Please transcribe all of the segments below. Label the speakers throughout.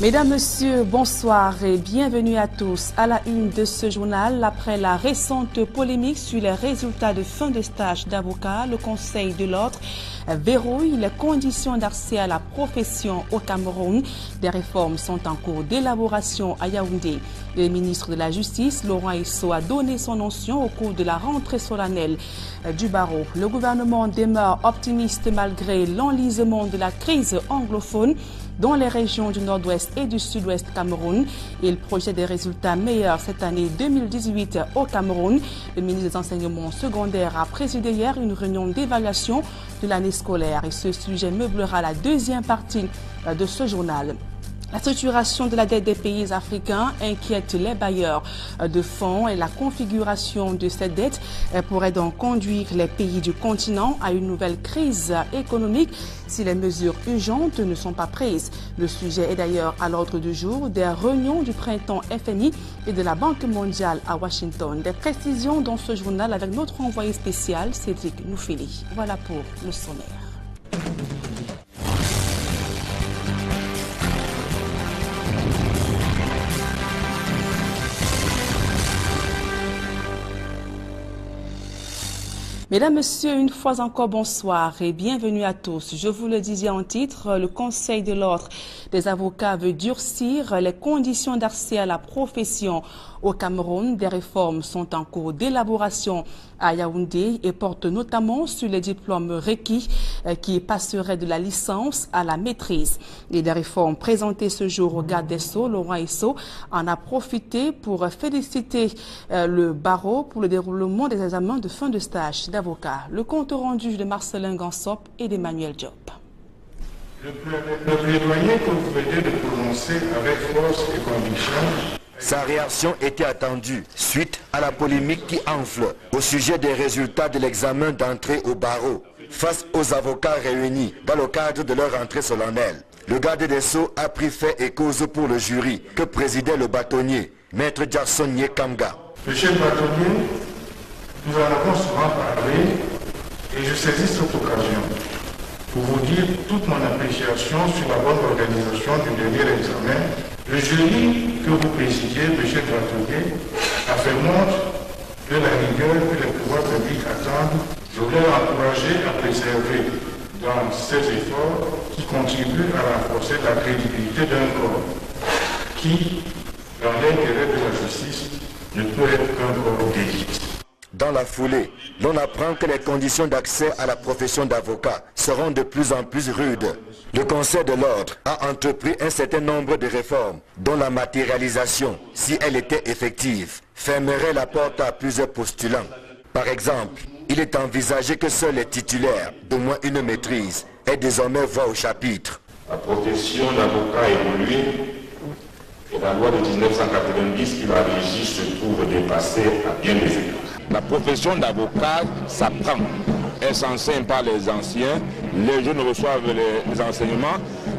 Speaker 1: Mesdames, Messieurs, bonsoir et bienvenue à tous. À la une de ce journal, après la récente polémique sur les résultats de fin de stage d'avocat, le Conseil de l'ordre verrouille les conditions d'accès à la profession au Cameroun. Des réformes sont en cours d'élaboration à Yaoundé. Le ministre de la Justice, Laurent Isso, a donné son onction au cours de la rentrée solennelle du barreau. Le gouvernement demeure optimiste malgré l'enlisement de la crise anglophone dans les régions du nord-ouest et du sud-ouest Cameroun. Il projette des résultats meilleurs cette année 2018 au Cameroun. Le ministre des Enseignements secondaires a présidé hier une réunion d'évaluation de l'année scolaire et ce sujet meublera la deuxième partie de ce journal. La structuration de la dette des pays africains inquiète les bailleurs de fonds et la configuration de cette dette pourrait donc conduire les pays du continent à une nouvelle crise économique si les mesures urgentes ne sont pas prises. Le sujet est d'ailleurs à l'ordre du jour des réunions du printemps FMI et de la Banque mondiale à Washington. Des précisions dans ce journal avec notre envoyé spécial Cédric Noufili. Voilà pour le sommaire. Mesdames, Messieurs, une fois encore, bonsoir et bienvenue à tous. Je vous le disais en titre, le Conseil de l'ordre des avocats veut durcir les conditions d'accès à la profession au Cameroun. Des réformes sont en cours d'élaboration à Yaoundé et portent notamment sur les diplômes requis qui passeraient de la licence à la maîtrise. Et des réformes présentées ce jour au garde des Sceaux, Laurent Isso, en a profité pour féliciter le barreau pour le déroulement des examens de fin de stage d'avocat. Le compte rendu de Marcelin Gansop et d'Emmanuel Diop.
Speaker 2: Le plaidoyer que vous venez de prononcer avec force et conviction.
Speaker 3: Sa réaction était attendue suite à la polémique qui enfle au sujet des résultats de l'examen d'entrée au barreau face aux avocats réunis dans le cadre de leur entrée solennelle. Le garde des Sceaux a pris fait et cause pour le jury que présidait le bâtonnier, Maître Jackson Nyekamga.
Speaker 2: Monsieur le bâtonnier, nous en avons souvent parlé et je saisis cette occasion pour vous dire toute mon appréciation sur la bonne organisation du dernier examen. Le jury que vous présidiez, monsieur le bâtonnier, a fait montre de la rigueur que les pouvoirs publics attendent. Je voulais l'encourager à préserver dans ces efforts qui contribuent à renforcer la crédibilité d'un corps qui, dans l'intérêt de la justice, ne peut être qu'un corps d'élite.
Speaker 3: Dans la foulée, l'on apprend que les conditions d'accès à la profession d'avocat seront de plus en plus rudes. Le Conseil de l'ordre a entrepris un certain nombre de réformes, dont la matérialisation, si elle était effective, fermerait la porte à plusieurs postulants. Par exemple, il est envisagé que seuls les titulaires d'au moins une maîtrise aient désormais voix au chapitre.
Speaker 2: La profession d'avocat évolue et la loi de 1990 qui la régit se trouve dépassée à bien des égards.
Speaker 4: La profession d'avocat s'apprend. Elle s'enseigne par les anciens, les jeunes reçoivent les enseignements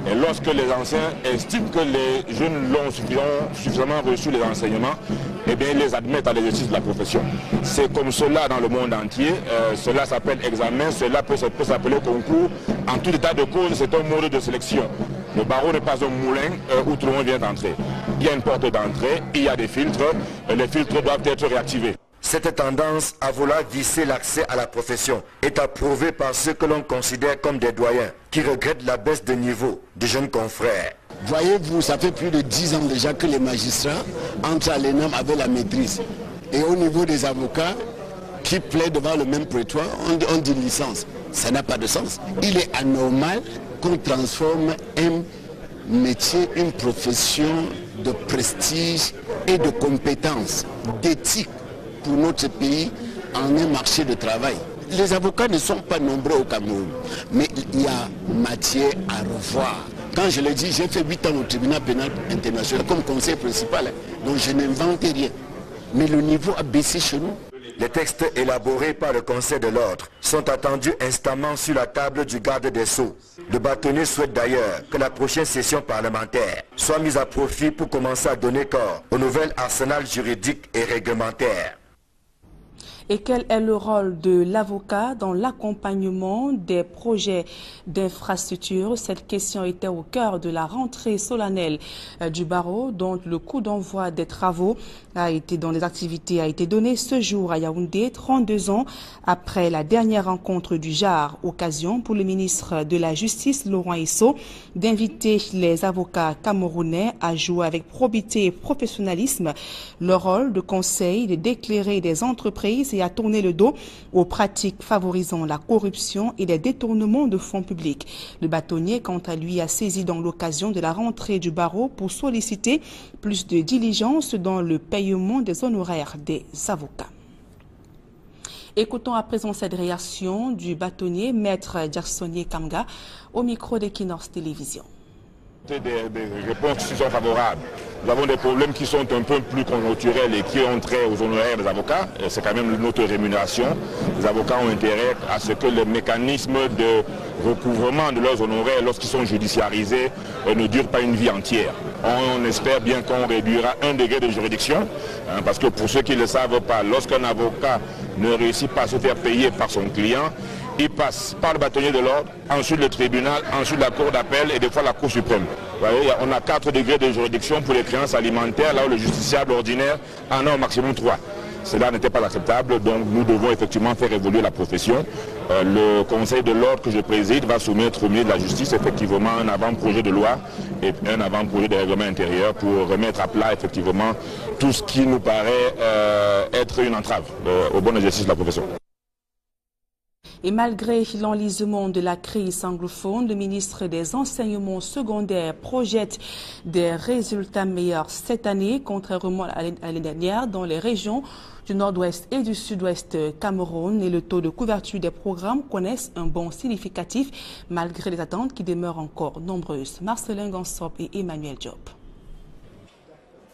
Speaker 4: et lorsque les anciens estiment que les jeunes l'ont suffisamment reçu les enseignements, eh bien ils les admettent à l'exercice de la profession. C'est comme cela dans le monde entier, cela s'appelle examen, cela peut s'appeler concours. En tout état de cause, c'est un mode de sélection. Le barreau n'est pas un moulin où tout le monde vient entrer. Il y a une porte d'entrée, il y a des filtres, les filtres doivent être réactivés.
Speaker 3: Cette tendance à vouloir visser l'accès à la profession est approuvée par ceux que l'on considère comme des doyens qui regrettent la baisse de niveau des jeunes confrères.
Speaker 5: Voyez-vous, ça fait plus de 10 ans déjà que les magistrats entrent à l'ENAM avec la maîtrise. Et au niveau des avocats qui plaident devant le même prétoire, on dit licence. Ça n'a pas de sens. Il est anormal qu'on transforme un métier, une profession de prestige et de compétence, d'éthique pour notre pays en un marché de travail. Les avocats ne sont pas nombreux au Cameroun, mais il y a matière à revoir. Quand je l'ai dit, j'ai fait 8 ans au tribunal pénal international comme conseiller principal, donc je n'invente rien. Mais le niveau a baissé chez nous.
Speaker 3: Les textes élaborés par le Conseil de l'ordre sont attendus instamment sur la table du garde des Sceaux. Le bâtonnier souhaite d'ailleurs que la prochaine session parlementaire soit mise à profit pour commencer à donner corps au nouvel arsenal juridique et réglementaire.
Speaker 1: Et quel est le rôle de l'avocat dans l'accompagnement des projets d'infrastructure? Cette question était au cœur de la rentrée solennelle du barreau, dont le coup d'envoi des travaux dans les activités a été donné ce jour à Yaoundé, 32 ans après la dernière rencontre du JAR. Occasion pour le ministre de la Justice, Laurent Esso, d'inviter les avocats camerounais à jouer avec probité et professionnalisme leur rôle de conseil, d'éclairer des entreprises et à tourner le dos aux pratiques favorisant la corruption et les détournements de fonds publics. Le bâtonnier, quant à lui, a saisi dans l'occasion de la rentrée du barreau pour solliciter plus de diligence dans le paiement des honoraires des avocats. Écoutons à présent cette réaction du bâtonnier, maître Jacksonier Kamga, au micro d'Equinox Télévision.
Speaker 4: Des réponses qui sont favorables. Nous avons des problèmes qui sont un peu plus conjoncturels et qui ont trait aux honoraires des avocats. C'est quand même notre rémunération. Les avocats ont intérêt à ce que le mécanisme de recouvrement de leurs honoraires lorsqu'ils sont judiciarisés ne dure pas une vie entière. On espère bien qu'on réduira un degré de juridiction, parce que pour ceux qui ne le savent pas, lorsqu'un avocat ne réussit pas à se faire payer par son client, il passe par le bâtonnier de l'ordre, ensuite le tribunal, ensuite la cour d'appel et des fois la cour suprême. Vous voyez, on a 4 degrés de juridiction pour les créances alimentaires, là où le justiciable ordinaire en a au maximum 3. Cela n'était pas acceptable, donc nous devons effectivement faire évoluer la profession. Le conseil de l'ordre que je préside va soumettre au ministre de la Justice effectivement un avant-projet de loi et un avant-projet de règlement intérieur pour remettre à plat effectivement tout ce qui nous paraît être une entrave au bon exercice de la profession.
Speaker 1: Et malgré l'enlisement de la crise anglophone, le ministre des Enseignements secondaires projette des résultats meilleurs cette année, contrairement à l'année dernière, dans les régions du nord-ouest et du sud-ouest Cameroun. Et le taux de couverture des programmes connaissent un bond significatif, malgré les attentes qui demeurent encore nombreuses. Marcelin Gansop et Emmanuel Diop.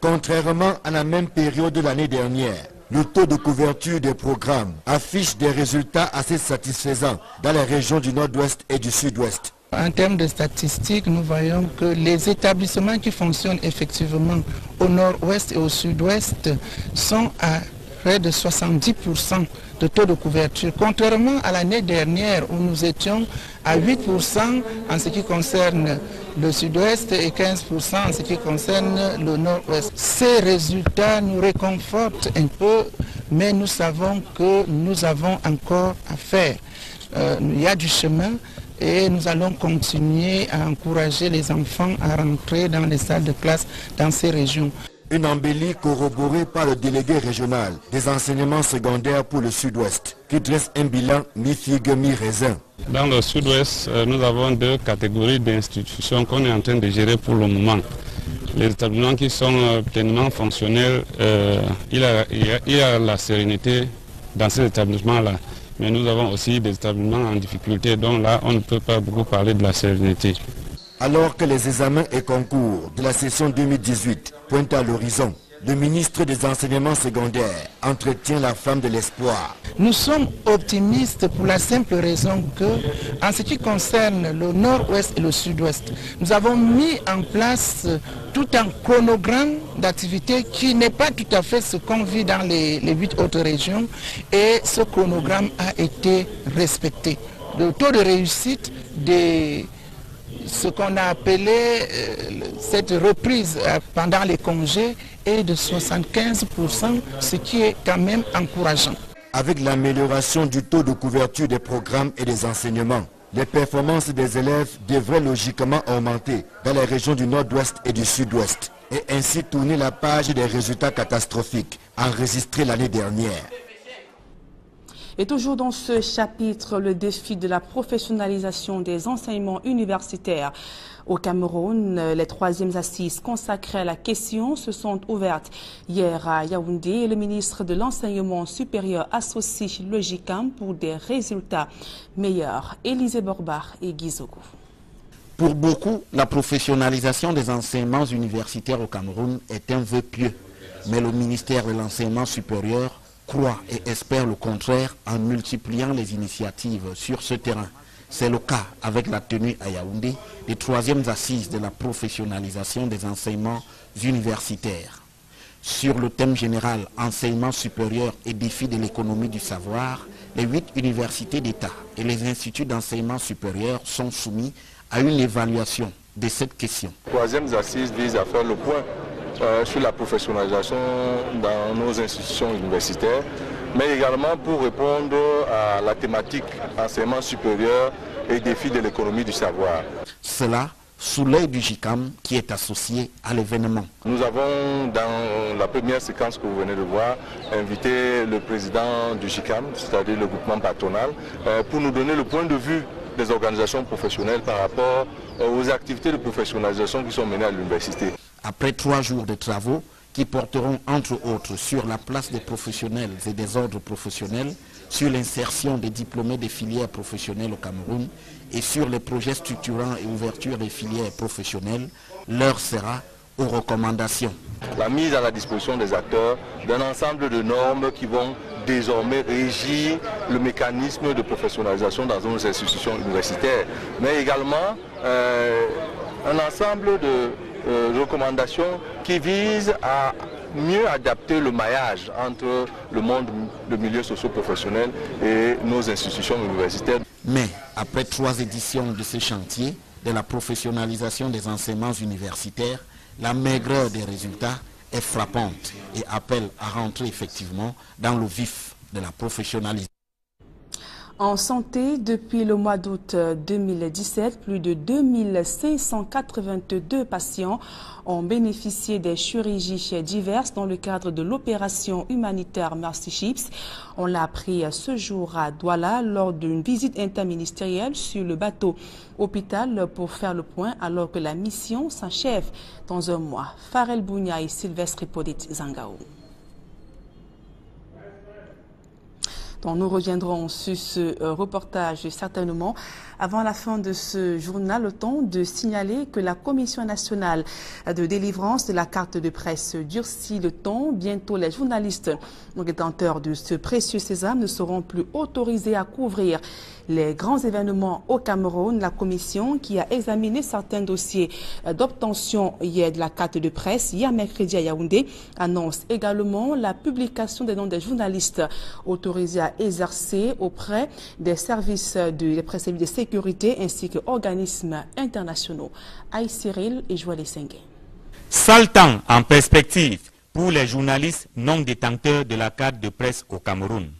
Speaker 3: Contrairement à la même période de l'année dernière, le taux de couverture des programmes affiche des résultats assez satisfaisants dans les régions du nord-ouest et du sud-ouest.
Speaker 6: En termes de statistiques, nous voyons que les établissements qui fonctionnent effectivement au nord-ouest et au sud-ouest sont à près de 70% de taux de couverture, contrairement à l'année dernière où nous étions à 8% en ce qui concerne le sud-ouest et 15% en ce qui concerne le nord-ouest. Ces résultats nous réconfortent un peu, mais nous savons que nous avons encore à faire. Il y a du chemin et nous allons continuer à encourager les enfants à rentrer dans les salles de classe dans ces régions.
Speaker 3: Une embellie corroborée par le délégué régional des enseignements secondaires pour le sud-ouest, qui dresse un bilan mi-figue, mi-raisin.
Speaker 7: Dans le sud-ouest, nous avons 2 catégories d'institutions qu'on est en train de gérer pour le moment. Les établissements qui sont pleinement fonctionnels, il y a la sérénité dans ces établissements-là. Mais nous avons aussi des établissements en difficulté, dont là, on ne peut pas beaucoup parler de la sérénité.
Speaker 3: Alors que les examens et concours de la session 2018 pointent à l'horizon, le ministre des Enseignements secondaires entretient la flamme de l'espoir.
Speaker 6: Nous sommes optimistes pour la simple raison que, en ce qui concerne le nord-ouest et le sud-ouest, nous avons mis en place tout un chronogramme d'activité qui n'est pas tout à fait ce qu'on vit dans les 8 autres régions, et ce chronogramme a été respecté. Le taux de réussite des ce qu'on a appelé cette reprise pendant les congés est de 75%, ce qui est quand même encourageant.
Speaker 3: Avec l'amélioration du taux de couverture des programmes et des enseignements, les performances des élèves devraient logiquement augmenter dans les régions du nord-ouest et du sud-ouest et ainsi tourner la page des résultats catastrophiques enregistrés l'année dernière.
Speaker 1: Et toujours dans ce chapitre, le défi de la professionnalisation des enseignements universitaires au Cameroun. Les 3e assises consacrées à la question se sont ouvertes hier à Yaoundé et le ministre de l'Enseignement supérieur associe le JICAM pour des résultats meilleurs. Élisée Borbar et Guy Zogo.
Speaker 8: Pour beaucoup, la professionnalisation des enseignements universitaires au Cameroun est un vœu pieux. Mais le ministère de l'Enseignement supérieur croit et espère le contraire en multipliant les initiatives sur ce terrain. C'est le cas avec la tenue à Yaoundé des 3e assises de la professionnalisation des enseignements universitaires. Sur le thème général enseignement supérieur et défis de l'économie du savoir, les 8 universités d'État et les instituts d'enseignement supérieur sont soumis à une évaluation de cette question.
Speaker 9: Les troisièmes assises visent à faire le point sur la professionnalisation dans nos institutions universitaires, mais également pour répondre à la thématique enseignement supérieur et défis de l'économie du savoir.
Speaker 8: Cela sous l'œil du JICAM qui est associé à l'événement.
Speaker 9: Nous avons, dans la première séquence que vous venez de voir, invité le président du JICAM, c'est-à-dire le groupement patronal, pour nous donner le point de vue des organisations professionnelles par rapport aux activités de professionnalisation qui sont menées à l'université.
Speaker 8: Après 3 jours de travaux qui porteront entre autres sur la place des professionnels et des ordres professionnels, sur l'insertion des diplômés des filières professionnelles au Cameroun et sur les projets structurants et ouverture des filières professionnelles, l'heure sera aux recommandations.
Speaker 9: La mise à la disposition des acteurs d'un ensemble de normes qui vont désormais régir le mécanisme de professionnalisation dans nos institutions universitaires, mais également un ensemble de recommandations qui visent à mieux adapter le maillage entre le monde, le milieu socio-professionnel et nos institutions universitaires.
Speaker 8: Mais après 3 éditions de ce chantier de la professionnalisation des enseignements universitaires, la maigreur des résultats est frappante et appelle à rentrer effectivement dans le vif de la professionnalisation.
Speaker 1: En santé, depuis le mois d'août 2017, plus de 2582 patients ont bénéficié des chirurgies diverses dans le cadre de l'opération humanitaire Mercy Ships. On l'a appris ce jour à Douala lors d'une visite interministérielle sur le bateau hôpital pour faire le point alors que la mission s'achève dans un mois. Farel Bounia et Sylvestre Hippolyte Zangao. Donc nous reviendrons sur ce reportage certainement. Avant la fin de ce journal, le temps de signaler que la Commission nationale de délivrance de la carte de presse durcit le ton. Bientôt, les journalistes détenteurs de ce précieux sésame ne seront plus autorisés à couvrir les grands événements au Cameroun. La Commission, qui a examiné certains dossiers d'obtention hier de la carte de presse, hier mercredi à Yaoundé, annonce également la publication des noms des journalistes autorisés à exercer auprès des services de sécurité ainsi que organismes internationaux. Aïe Cyril et Joël Sengue.
Speaker 10: Saltant en perspective pour les journalistes non détenteurs de la carte de presse au Cameroun.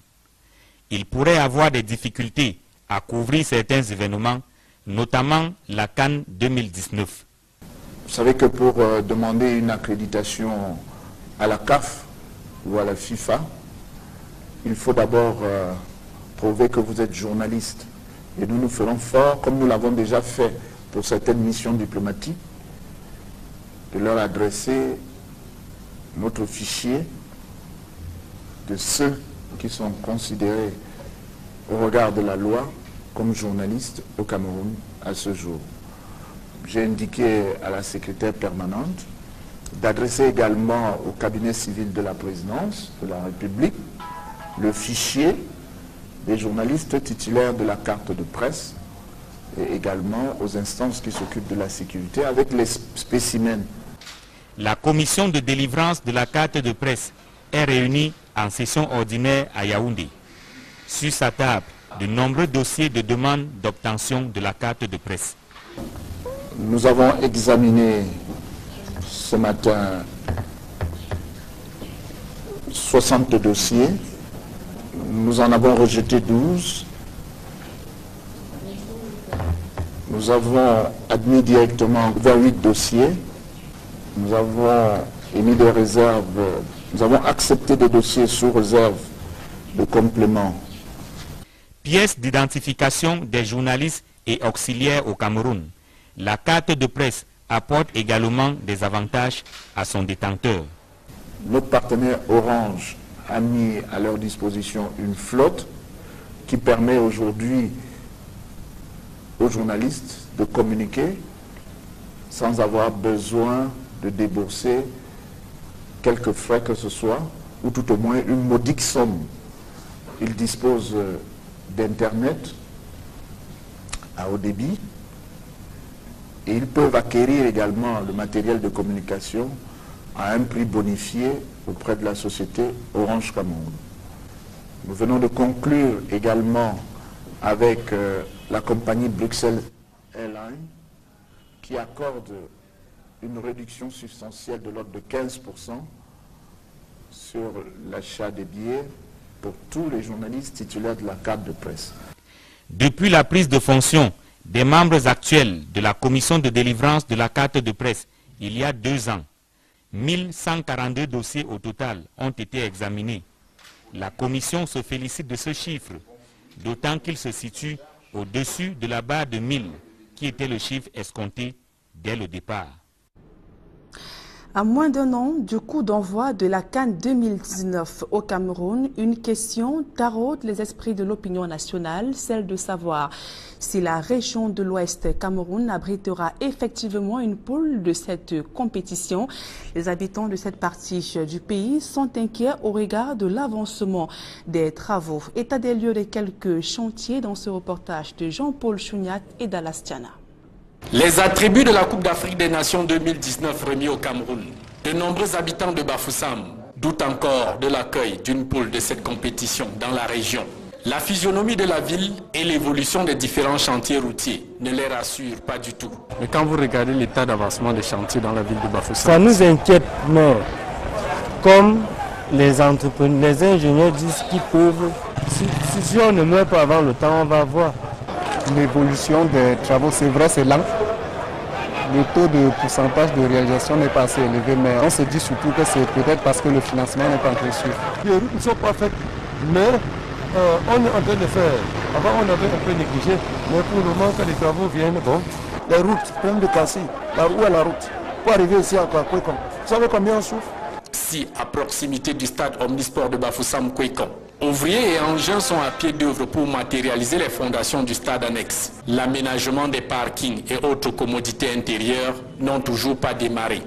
Speaker 10: Ils pourraient avoir des difficultés à couvrir certains événements, notamment la CAN 2019.
Speaker 11: Vous savez que pour demander une accréditation à la CAF ou à la FIFA, il faut d'abord prouver que vous êtes journaliste. Et nous nous ferons fort, comme nous l'avons déjà fait pour certaines missions diplomatiques, de leur adresser notre fichier de ceux qui sont considérés au regard de la loi comme journalistes au Cameroun à ce jour. J'ai indiqué à la secrétaire permanente d'adresser également au cabinet civil de la présidence de la République le fichier des journalistes titulaires de la carte de presse et également aux instances qui s'occupent de la sécurité avec les spécimens.
Speaker 10: La commission de délivrance de la carte de presse est réunie en session ordinaire à Yaoundé. Sur sa table, de nombreux dossiers de demande d'obtention de la carte de presse.
Speaker 11: Nous avons examiné ce matin 60 dossiers. Nous en avons rejeté 12. Nous avons admis directement 28 dossiers. Nous avons émis des réserves. Nous avons accepté des dossiers sous réserve de complément.
Speaker 10: Pièce d'identification des journalistes et auxiliaires au Cameroun. La carte de presse apporte également des avantages à son détenteur.
Speaker 11: Notre partenaire Orange a mis à leur disposition une flotte qui permet aujourd'hui aux journalistes de communiquer sans avoir besoin de débourser quelques frais que ce soit, ou tout au moins une modique somme. Ils disposent d'Internet à haut débit et ils peuvent acquérir également le matériel de communication à un prix bonifié auprès de la société Orange Cameroun. Nous venons de conclure également avec la compagnie Bruxelles Airlines qui accorde une réduction substantielle de l'ordre de 15% sur l'achat des billets pour tous les journalistes titulaires de la carte de presse.
Speaker 10: Depuis la prise de fonction des membres actuels de la commission de délivrance de la carte de presse il y a 2 ans, 1142 dossiers au total ont été examinés. La commission se félicite de ce chiffre, d'autant qu'il se situe au-dessus de la barre de 1000, qui était le chiffre escompté dès le départ.
Speaker 1: À moins d'un an du coup d'envoi de la CAN 2019 au Cameroun, une question taraude les esprits de l'opinion nationale, celle de savoir si la région de l'Ouest Cameroun abritera effectivement une poule de cette compétition. Les habitants de cette partie du pays sont inquiets au regard de l'avancement des travaux. État des lieux de quelques chantiers dans ce reportage de Jean-Paul Chouniat et Dalastiana.
Speaker 12: Les attributs de la Coupe d'Afrique des Nations 2019 remis au Cameroun. De nombreux habitants de Bafoussam doutent encore de l'accueil d'une poule de cette compétition dans la région. La physionomie de la ville et l'évolution des différents chantiers routiers ne les rassurent pas du tout.
Speaker 13: Mais quand vous regardez l'état d'avancement des chantiers dans la ville de Bafoussam,
Speaker 14: ça nous inquiète, mais comme les entrepreneurs, les ingénieurs disent qu'ils peuvent, si on ne meurt pas avant le temps, on va voir.
Speaker 13: L'évolution des travaux, c'est vrai, c'est lent. Le taux de pourcentage de réalisation n'est pas assez élevé, mais on se dit surtout que c'est peut-être parce que le financement n'est pas encore sûr.
Speaker 14: Les routes ne sont pas faites, mais on est en train de faire. Avant, on avait un peu négligé, mais pour le moment, quand les travaux viennent, bon.
Speaker 13: Les routes, plein de cassis. Où est la route? Pour arriver ici à Kwekon. Vous savez combien on souffre?
Speaker 12: Si, à proximité du stade Omnisport de Bafoussam-Kwekon, ouvriers et engins sont à pied d'œuvre pour matérialiser les fondations du stade annexe. L'aménagement des parkings et autres commodités intérieures n'ont toujours pas démarré.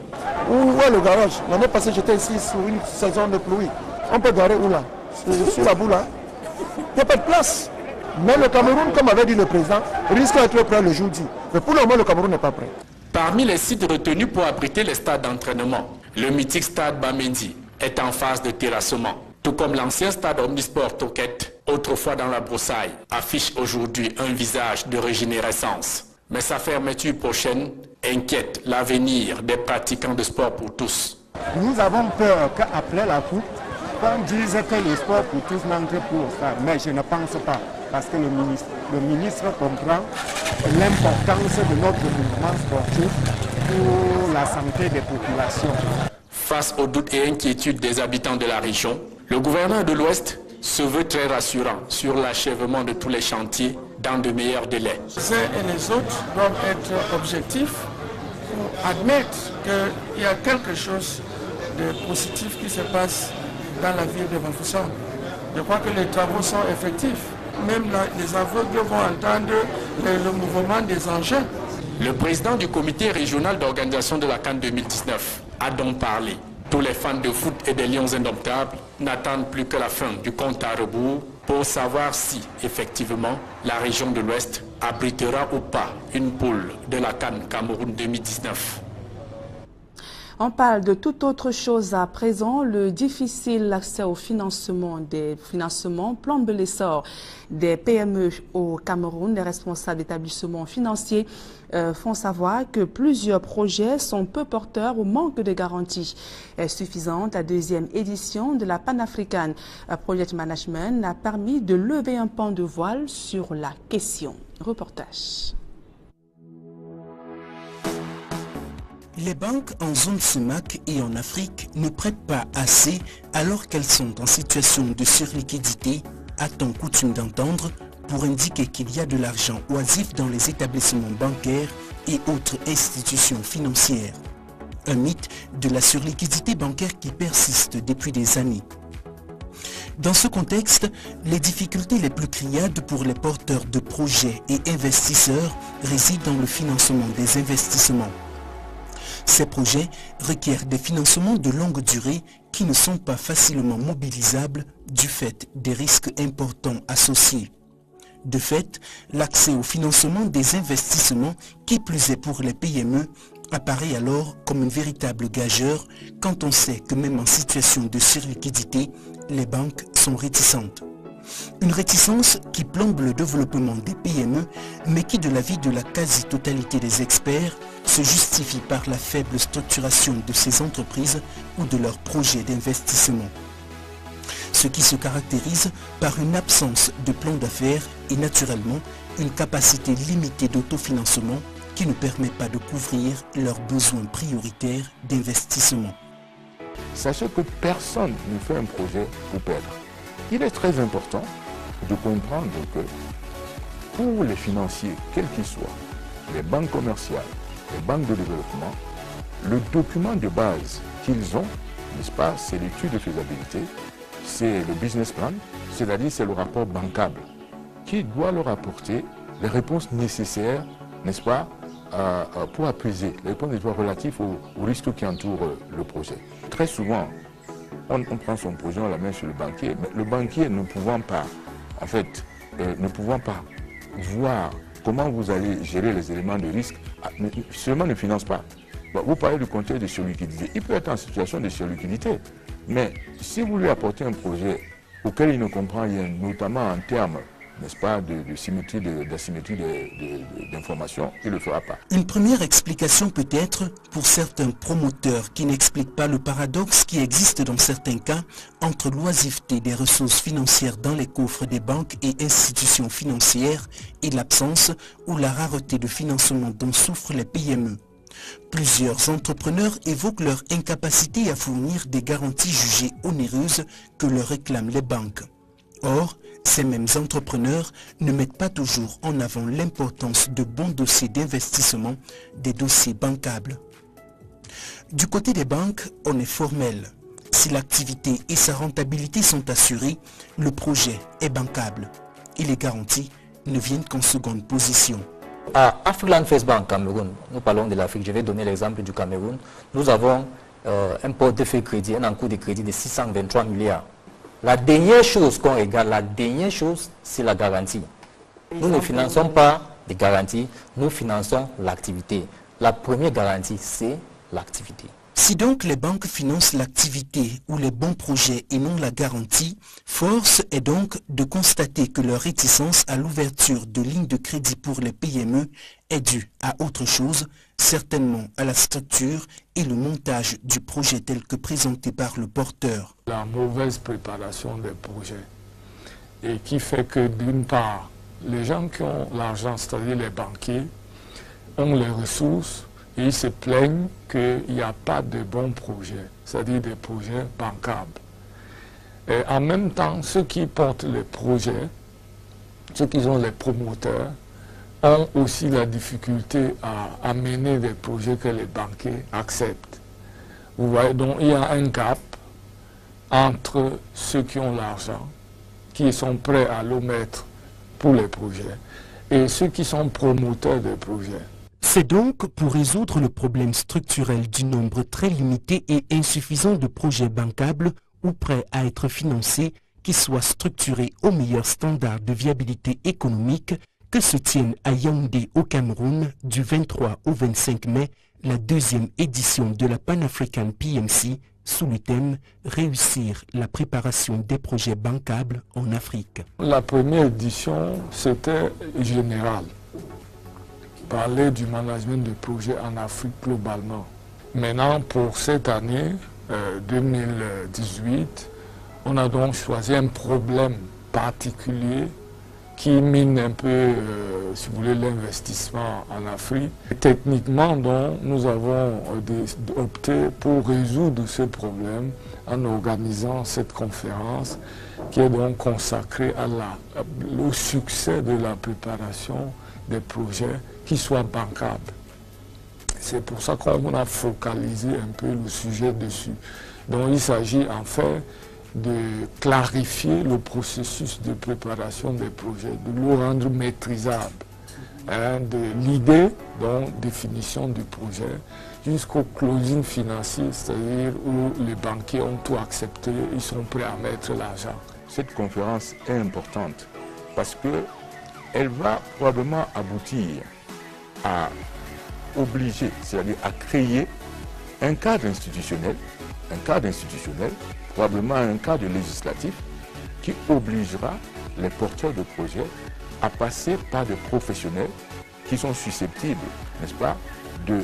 Speaker 13: Où est le garage? L'année passée, j'étais ici sur une saison de pluie. On peut garer où là? Sur la boue là? Il n'y a pas de place. Mais le Cameroun, comme avait dit le président, risque d'être prêt le jour dit. Mais pour le moment, le Cameroun n'est pas prêt.
Speaker 12: Parmi les sites retenus pour abriter les stades d'entraînement, le mythique stade Bamendi est en phase de terrassement. Tout comme l'ancien stade Omnisport Toquette, autrefois dans la broussaille, affiche aujourd'hui un visage de régénérescence. Mais sa fermeture prochaine inquiète l'avenir des pratiquants de sport pour tous.
Speaker 14: Nous avons peur qu'après la coupe, on dise que le sport pour tous n'entre plus au stade. Mais je ne pense pas, parce que le ministre comprend l'importance de notre mouvement sportif pour la santé des populations.
Speaker 12: Face aux doutes et inquiétudes des habitants de la région, le gouverneur de l'Ouest se veut très rassurant sur l'achèvement de tous les chantiers dans de meilleurs délais.
Speaker 15: Les uns et les autres doivent être objectifs pour admettre qu'il y a quelque chose de positif qui se passe dans la ville de Bafoussam. Je crois que les travaux sont effectifs. Même là, les aveugles vont entendre le mouvement des engins.
Speaker 12: Le président du comité régional d'organisation de la CAN 2019 a donc parlé. Tous les fans de foot et des Lions indomptables n'attendent plus que la fin du compte à rebours pour savoir si, effectivement, la région de l'Ouest abritera ou pas une poule de la CAN Cameroun 2019.
Speaker 1: On parle de toute autre chose à présent. Le difficile accès au financement plombe l'essor des PME au Cameroun. Les responsables d'établissements financiers font savoir que plusieurs projets sont peu porteurs au manque de garanties suffisantes. La deuxième édition de la Pan-African Project Management a permis de lever un pan de voile sur la question. Reportage.
Speaker 16: Les banques en zone CEMAC et en Afrique ne prêtent pas assez alors qu'elles sont en situation de surliquidité, a-t-on coutume d'entendre, pour indiquer qu'il y a de l'argent oisif dans les établissements bancaires et autres institutions financières. Un mythe de la surliquidité bancaire qui persiste depuis des années. Dans ce contexte, les difficultés les plus criardes pour les porteurs de projets et investisseurs résident dans le financement des investissements. Ces projets requièrent des financements de longue durée qui ne sont pas facilement mobilisables du fait des risques importants associés. De fait, l'accès au financement des investissements, qui plus est pour les PME, apparaît alors comme une véritable gageure quand on sait que même en situation de surliquidité, les banques sont réticentes. Une réticence qui plombe le développement des PME, mais qui, de l'avis de la quasi-totalité des experts, se justifie par la faible structuration de ces entreprises ou de leurs projets d'investissement. Ce qui se caractérise par une absence de plan d'affaires et naturellement une capacité limitée d'autofinancement qui ne permet pas de couvrir leurs besoins prioritaires d'investissement.
Speaker 11: Sachez que personne ne fait un projet pour perdre. Il est très important de comprendre que pour les financiers, quels qu'ils soient, les banques commerciales, les banques de développement, le document de base qu'ils ont, n'est-ce pas, c'est l'étude de faisabilité, c'est le business plan, c'est-à-dire c'est le rapport bancable qui doit leur apporter les réponses nécessaires, n'est-ce pas, pour apaiser les réponses relatives aux risques qui entourent le projet. Très souvent, on prend son projet, on la met sur le banquier, mais le banquier ne pouvant pas, en fait, ne pouvant pas voir comment vous allez gérer les éléments de risque, seulement ne finance pas. Bon, vous parlez du contexte de surliquidité. Il peut être en situation de surliquidité, mais si vous lui apportez un projet auquel il ne comprend rien, notamment en termes, n'est-ce pas, d'asymétrie d'information, il ne le fera pas.
Speaker 16: Une première explication peut être, pour certains promoteurs qui n'expliquent pas le paradoxe qui existe dans certains cas entre l'oisiveté des ressources financières dans les coffres des banques et institutions financières et l'absence ou la rareté de financement dont souffrent les PME. Plusieurs entrepreneurs évoquent leur incapacité à fournir des garanties jugées onéreuses que leur réclament les banques. Or, ces mêmes entrepreneurs ne mettent pas toujours en avant l'importance de bons dossiers d'investissement, des dossiers bancables. Du côté des banques, on est formel. Si l'activité et sa rentabilité sont assurées, le projet est bancable et les garanties ne viennent qu'en seconde position.
Speaker 17: À Afriland First Bank Cameroun, nous parlons de l'Afrique, je vais donner l'exemple du Cameroun, nous avons un portefeuille crédit, un encours de crédit de 623 milliards. La dernière chose qu'on regarde, c'est la garantie. Nous ne finançons pas des garanties, nous finançons l'activité. La première garantie, c'est l'activité.
Speaker 16: Si donc les banques financent l'activité ou les bons projets et non la garantie, force est donc de constater que leur réticence à l'ouverture de lignes de crédit pour les PME est due à autre chose, certainement à la structure et le montage du projet tel que présenté par le porteur.
Speaker 15: La mauvaise préparation des projets et qui fait que d'une part, les gens qui ont l'argent, c'est-à-dire les banquiers, ont les ressources et ils se plaignent qu'il n'y a pas de bons projets, c'est-à-dire des projets bancables. Et en même temps, ceux qui portent les projets, ceux qui sont les promoteurs, ont aussi la difficulté à amener des projets que les banquiers acceptent. Vous voyez, donc il y a un gap entre ceux qui ont l'argent, qui sont prêts à le mettre pour les projets, et ceux qui sont promoteurs des projets.
Speaker 16: C'est donc pour résoudre le problème structurel du nombre très limité et insuffisant de projets bancables ou prêts à être financés qui soient structurés aux meilleurs standards de viabilité économique que se tienne à Yaoundé au Cameroun du 23 au 25 mai la deuxième édition de la Pan-African PMC sous le thème « Réussir la préparation des projets bancables en Afrique ».
Speaker 15: La première édition, c'était général. Parler du management de projets en Afrique globalement. Maintenant, pour cette année 2018, on a donc choisi un problème particulier qui mine un peu, si vous voulez, l'investissement en Afrique. Techniquement, donc, nous avons opté pour résoudre ce problème en organisant cette conférence qui est donc consacrée au succès de la préparation des projets qui soient bancables. C'est pour ça qu'on a focalisé un peu le sujet dessus. Donc il s'agit en fait de clarifier le processus de préparation des projets, de le rendre maîtrisable, de l'idée, donc définition du projet, jusqu'au closing financier, c'est-à-dire où les banquiers ont tout accepté, ils sont prêts à mettre l'argent.
Speaker 11: Cette conférence est importante parce qu'elle va probablement aboutir à
Speaker 4: obliger, c'est-à-dire à créer un cadre institutionnel, probablement un cadre législatif, qui obligera les porteurs de projets à passer par des professionnels qui sont susceptibles, n'est-ce pas, de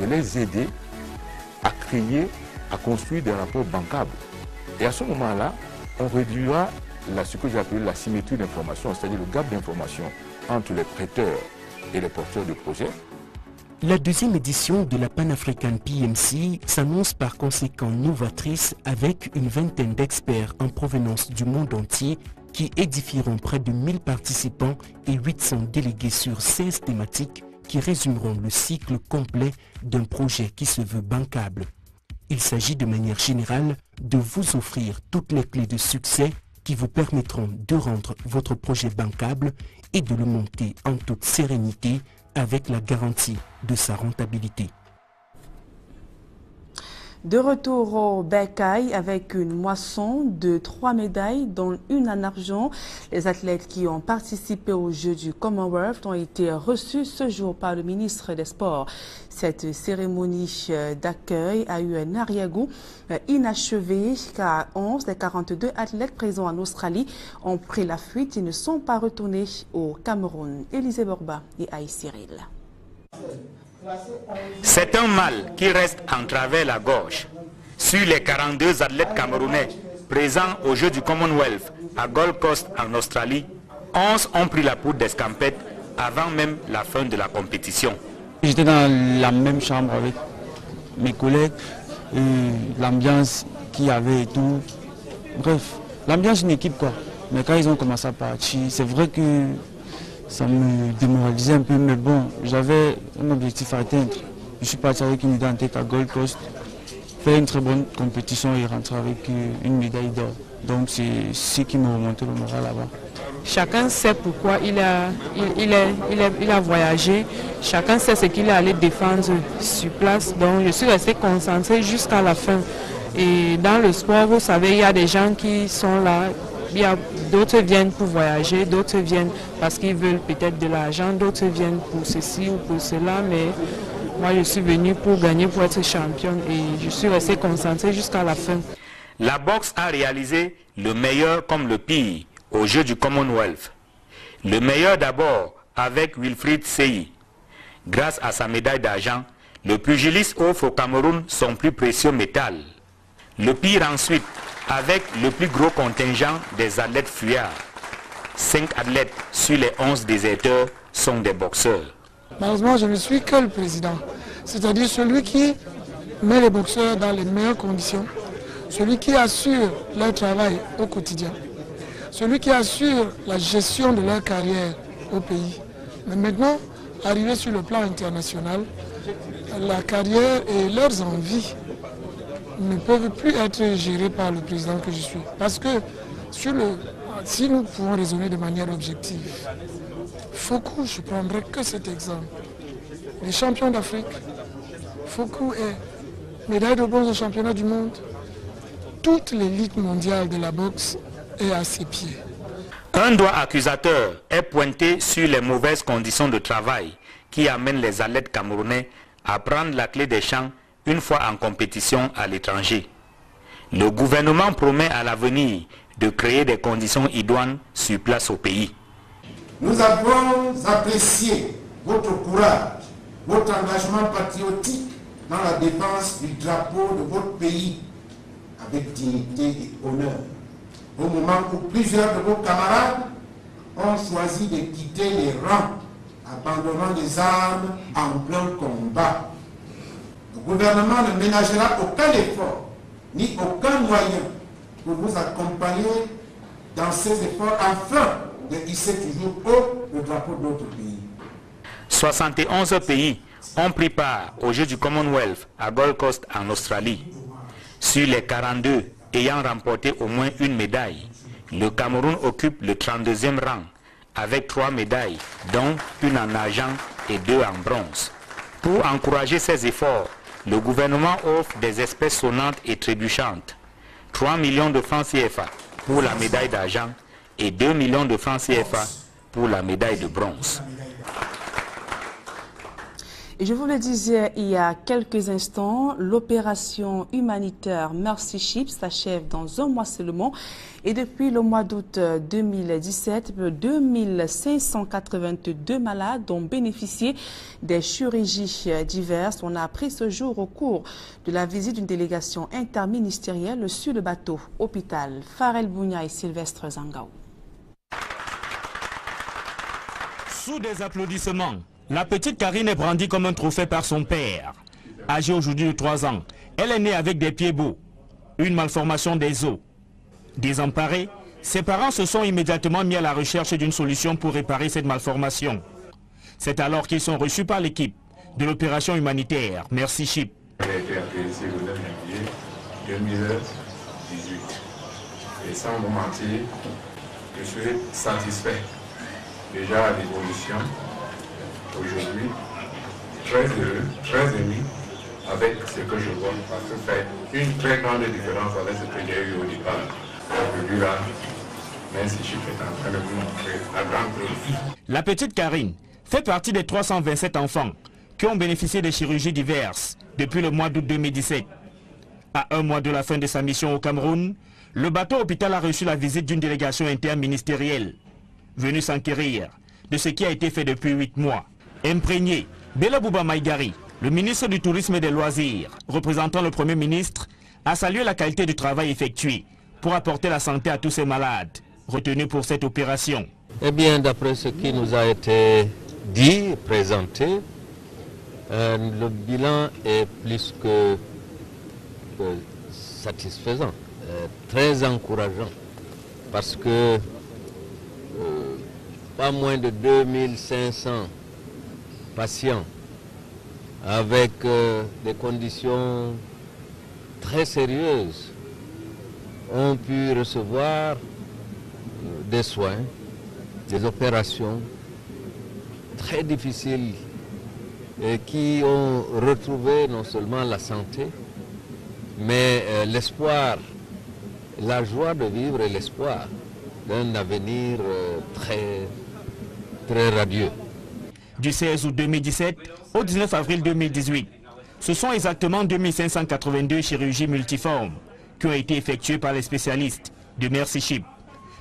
Speaker 4: les aider à créer, à construire des rapports bancables. Et à ce moment-là, on réduira ce que j'appelle la symétrie d'information, c'est-à-dire le gap d'information entre les prêteurs et les porteurs de projets.
Speaker 16: La deuxième édition de la Pan-African PMC s'annonce par conséquent novatrice avec une vingtaine d'experts en provenance du monde entier qui édifieront près de 1000 participants et 800 délégués sur 16 thématiques qui résumeront le cycle complet d'un projet qui se veut bancable. Il s'agit de manière générale de vous offrir toutes les clés de succès qui vous permettront de rendre votre projet bancable et de le monter en toute sérénité avec la garantie de sa rentabilité.
Speaker 1: De retour au Bercail avec une moisson de 3 médailles, dont une en argent. Les athlètes qui ont participé aux Jeux du Commonwealth ont été reçus ce jour par le ministre des Sports. Cette cérémonie d'accueil a eu un arrière-goût inachevé car 11 des 42 athlètes présents en Australie ont pris la fuite et ne sont pas retournés au Cameroun. Élisée Borba et Aïe Cyril.
Speaker 10: C'est un mal qui reste en travers la gorge. Sur les 42 athlètes camerounais présents aux Jeux du Commonwealth à Gold Coast en Australie, 11 ont pris la poudre d'escampette avant même la fin de la compétition.
Speaker 18: J'étais dans la même chambre avec mes collègues, l'ambiance qu'il y avait et tout. Bref, l'ambiance d'une équipe quoi. Mais quand ils ont commencé à partir, c'est vrai que ça me démoralisait un peu, mais bon, j'avais un objectif à atteindre. Je suis parti avec une idée en tête à Gold Coast, faire une très bonne compétition et rentrer avec une médaille d'or. Donc c'est ce qui me remontait le moral là-bas.
Speaker 19: Chacun sait pourquoi il a voyagé, chacun sait ce qu'il est allé défendre sur place. Donc je suis resté concentré jusqu'à la fin. Et dans le sport, vous savez, il y a des gens qui sont là. D'autres viennent pour voyager, d'autres viennent parce qu'ils veulent peut-être de l'argent, d'autres viennent pour ceci ou pour cela, mais moi je suis venu pour gagner, pour être championne et je suis resté concentré jusqu'à la fin.
Speaker 10: La boxe a réalisé le meilleur comme le pire aux Jeux du Commonwealth. Le meilleur d'abord avec Wilfried Seyi. Grâce à sa médaille d'argent, le pugiliste offre au Cameroun son plus précieux métal. Le pire ensuite avec le plus gros contingent des athlètes fuyards. 5 athlètes sur les 11 déserteurs sont des boxeurs.
Speaker 20: Malheureusement, je ne suis que le président, c'est-à-dire celui qui met les boxeurs dans les meilleures conditions, celui qui assure leur travail au quotidien, celui qui assure la gestion de leur carrière au pays. Mais maintenant, arrivé sur le plan international, la carrière et leurs envies ne peuvent plus être gérés par le président que je suis. Parce que si nous pouvons raisonner de manière objective, Fokou, je ne prendrai que cet exemple. Les champions d'Afrique, Fokou est médaille de bronze au championnat du monde. Toute l'élite mondiale de la boxe est à ses pieds.
Speaker 10: Un doigt accusateur est pointé sur les mauvaises conditions de travail qui amènent les athlètes camerounais à prendre la clé des champs une fois en compétition à l'étranger. Le gouvernement promet à l'avenir de créer des conditions idoines sur place au pays.
Speaker 21: Nous avons apprécié votre courage, votre engagement patriotique dans la défense du drapeau de votre pays avec dignité et honneur. Au moment où plusieurs de vos camarades ont choisi de quitter les rangs, abandonnant les armes en plein combat. Le gouvernement ne ménagera aucun effort, ni aucun moyen pour vous accompagner dans ces efforts afin de hisser toujours haut le drapeau de notre pays.
Speaker 10: 71 pays ont pris part aux Jeux du Commonwealth à Gold Coast en Australie. Sur les 42 ayant remporté au moins une médaille, le Cameroun occupe le 32e rang avec 3 médailles, dont une en argent et 2 en bronze. Pour encourager ces efforts, le gouvernement offre des espèces sonnantes et trébuchantes. 3 millions de francs CFA pour la médaille d'argent et 2 millions de francs CFA pour la médaille de bronze.
Speaker 1: Et je vous le disais il y a quelques instants, l'opération humanitaire Mercy Ship s'achève dans un mois seulement. Et depuis le mois d'août 2017, 2582 malades ont bénéficié des chirurgies diverses. On a appris ce jour au cours de la visite d'une délégation interministérielle sur le bateau hôpital. Farel Bounia et Sylvestre Zangaou.
Speaker 10: Sous des applaudissements, la petite Karine est brandie comme un trophée par son père. Âgée aujourd'hui de 3 ans, elle est née avec des pieds beaux, une malformation des os. Désemparés, ses parents se sont immédiatement mis à la recherche d'une solution pour réparer cette malformation. C'est alors qu'ils sont reçus par l'équipe de l'opération humanitaire Mercy Ship.
Speaker 2: Elle a été appréciée le 9 janvier 2018. Et sans vous mentir, je suis satisfait déjà à l'évolution. Aujourd'hui, très heureux, très ému avec ce que je vois, parce que ça fait une très grande différence avec ce que j'ai eu au départ. Aujourd'hui là, Mercy Ship est en train de vous montrer la grande preuve.
Speaker 10: La petite Karine fait partie des 327 enfants qui ont bénéficié de chirurgies diverses depuis le mois d'août 2017. À un mois de la fin de sa mission au Cameroun, le bateau hôpital a reçu la visite d'une délégation interministérielle venue s'enquérir de ce qui a été fait depuis 8 mois. Imprégné, Bella Bouba Maïgari, le ministre du Tourisme et des Loisirs, représentant le Premier ministre, a salué la qualité du travail effectué pour apporter la santé à tous ces malades retenus pour cette opération.
Speaker 22: Eh bien, d'après ce qui nous a été dit, présenté, le bilan est plus que satisfaisant, très encourageant, parce que pas moins de 2500 patients avec des conditions très sérieuses ont pu recevoir des soins, des opérations très difficiles et qui ont retrouvé non seulement la santé, mais l'espoir, la joie de vivre et l'espoir d'un avenir très radieux.
Speaker 10: Du 16 août 2017 au 19 avril 2018, ce sont exactement 2582 chirurgies multiformes qui ont été effectuées par les spécialistes de Mercy Ship.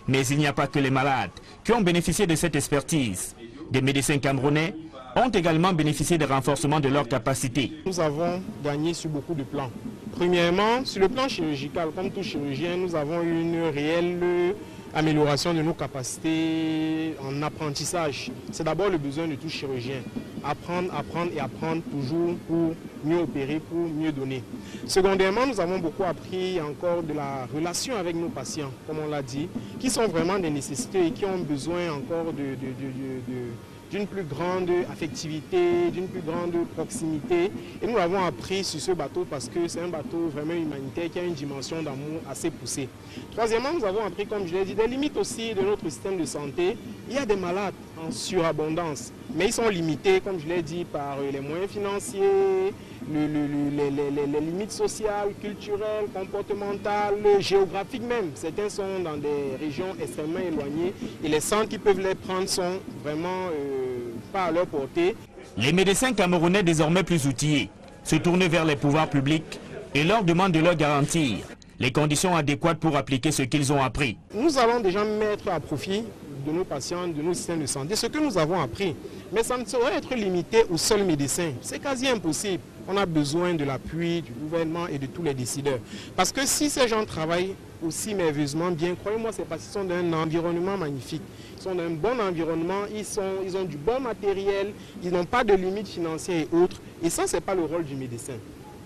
Speaker 10: Mais il n'y a pas que les malades qui ont bénéficié de cette expertise. Des médecins camerounais ont également bénéficié des renforcements de leurs capacités.
Speaker 23: Nous avons gagné sur beaucoup de plans. Premièrement, sur le plan chirurgical, comme tout chirurgien, nous avons eu une réelle amélioration de nos capacités en apprentissage. C'est d'abord le besoin de tout chirurgien. Apprendre, apprendre et apprendre toujours pour mieux opérer, pour mieux donner. Secondairement, nous avons beaucoup appris encore de la relation avec nos patients, comme on l'a dit, qui sont vraiment des nécessités et qui ont besoin encore d'une plus grande affectivité, d'une plus grande proximité. Et nous l'avons appris sur ce bateau parce que c'est un bateau vraiment humanitaire qui a une dimension d'amour assez poussée. Troisièmement, nous avons appris, comme je l'ai dit, des limites aussi de notre système de santé. Il y a des malades en surabondance, mais ils sont limités, comme je l'ai dit, par les moyens financiers, les limites sociales, culturelles, comportementales, géographiques même. Certains sont dans des régions extrêmement éloignées et les centres qui peuvent les prendre sont vraiment pas à leur portée.
Speaker 10: Les médecins camerounais désormais plus outillés se tournent vers les pouvoirs publics et leur demandent de leur garantir les conditions adéquates pour appliquer ce qu'ils ont appris.
Speaker 23: Nous allons déjà mettre à profit de nos patients, de nos systèmes de santé, ce que nous avons appris. Mais ça ne saurait être limité aux seuls médecins. C'est quasi impossible. On a besoin de l'appui du gouvernement et de tous les décideurs. Parce que si ces gens travaillent aussi merveilleusement bien, croyez-moi, c'est parce qu'ils sont d'un environnement magnifique. Ils sont d'un bon environnement, ils ont du bon matériel, ils n'ont pas de limites financières et autres. Et ça, ce n'est pas le rôle du médecin.